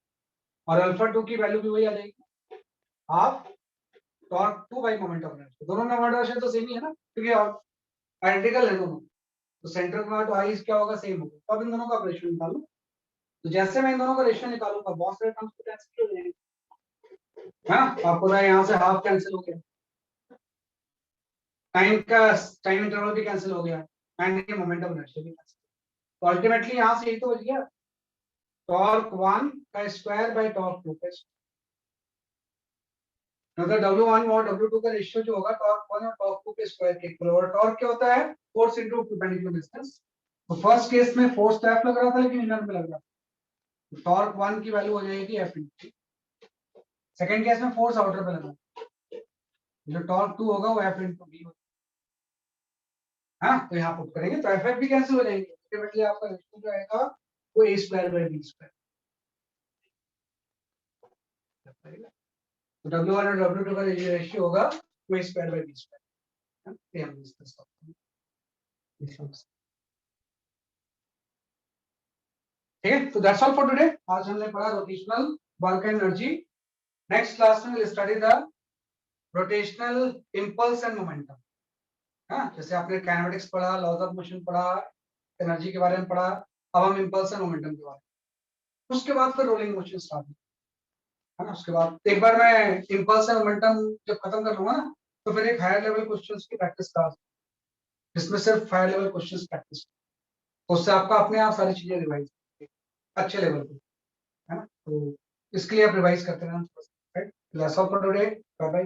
Speaker 1: और अल्फा 2 की वैल्यू भी वही आ जाएगी half torque 2 by moment of inertia. दोनों में मोमेंट ऑफ इनर्शिया तो सेम ही है ना, क्योंकि आइडेंटिकल है दोनों. तो सेंटर का तो हाइस क्या होगा, सेम होगा. तो अब इन दोनों का रेशियो निकालो. तो जैसे मैं इन दोनों का रेशियो निकालूंगा बहुत सारे टर्म्स को कैंसिल हो जाएंगे. हाँ, आपको ना यहाँ से हाफ कैंसिल हो गया, टाइम इंटरवल भी कैंसिल हो गया एंड ये मोमेंटम इनर्शिया भी कैंसिल. तो अल्टीमेटली यहाँ से यही तो बच गया टॉर्क 1 का स्क्वायर बाय टॉर्क 2 का स्क्वायर. मतलब W1 और W2 का रेशियो जो होगा टॉर्क 1 और टॉर्क 2 के स्क्वायर के इक्वल. और टॉर्क क्या होता है, फोर्स इनटू परपेंडिकुलर डिस्टेंस. तो फर्स्ट केस में फोर्स तो F लग रहा था लेकिन इनर में लग रहा था. तो टॉर्क 1 की वैल्यू हो जाएगी F इनटू. सेकंड केस में फोर्स आउटर पे लगा, जो टॉर्क 2 होगा वो F इनटू B होगा. हाँ, तो यहाँ पुट करेंगे तो F भी कैंसिल हो जाएंगे. अल्टीमेटली आपका रेशियो जो आएगा वो A square by B square. तो W1 और W2 का रेशियो होगा वो A square by B square. ये हम डिस्कस करते हैं. ठीक है, तो दैट्स ऑल फॉर टुडे। आज हमने पढ़ा rotational work and energy. Next class में will study the rotational impulse and momentum. हाँ, जैसे आपने काइनेमेटिक्स पढ़ा, लॉज ऑफ मोशन पढ़ा, एनर्जी के बारे में पढ़ा, अब हम इंपल्स एंड मोमेंटम के बारे में। उसके बाद फिर रोलिंग मोशन स्टार्ट है ना। उसके बाद एक बार मैं इंपल्स एंड मोमेंटम जब खत्म कर लूंगा ना, तो फिर एक हायर लेवल क्वेश्चंस की प्रैक्टिस क्लास, जिसमें सिर्फ हायर लेवल क्वेश्चंस प्रैक्टिस, तो उससे आपका अपने आप सारी चीजें रिवाइज अच्छे लेवल पे, है ना। तो इसके लिए आप रिवाइज करते रहना, right. That's all for today, bye bye.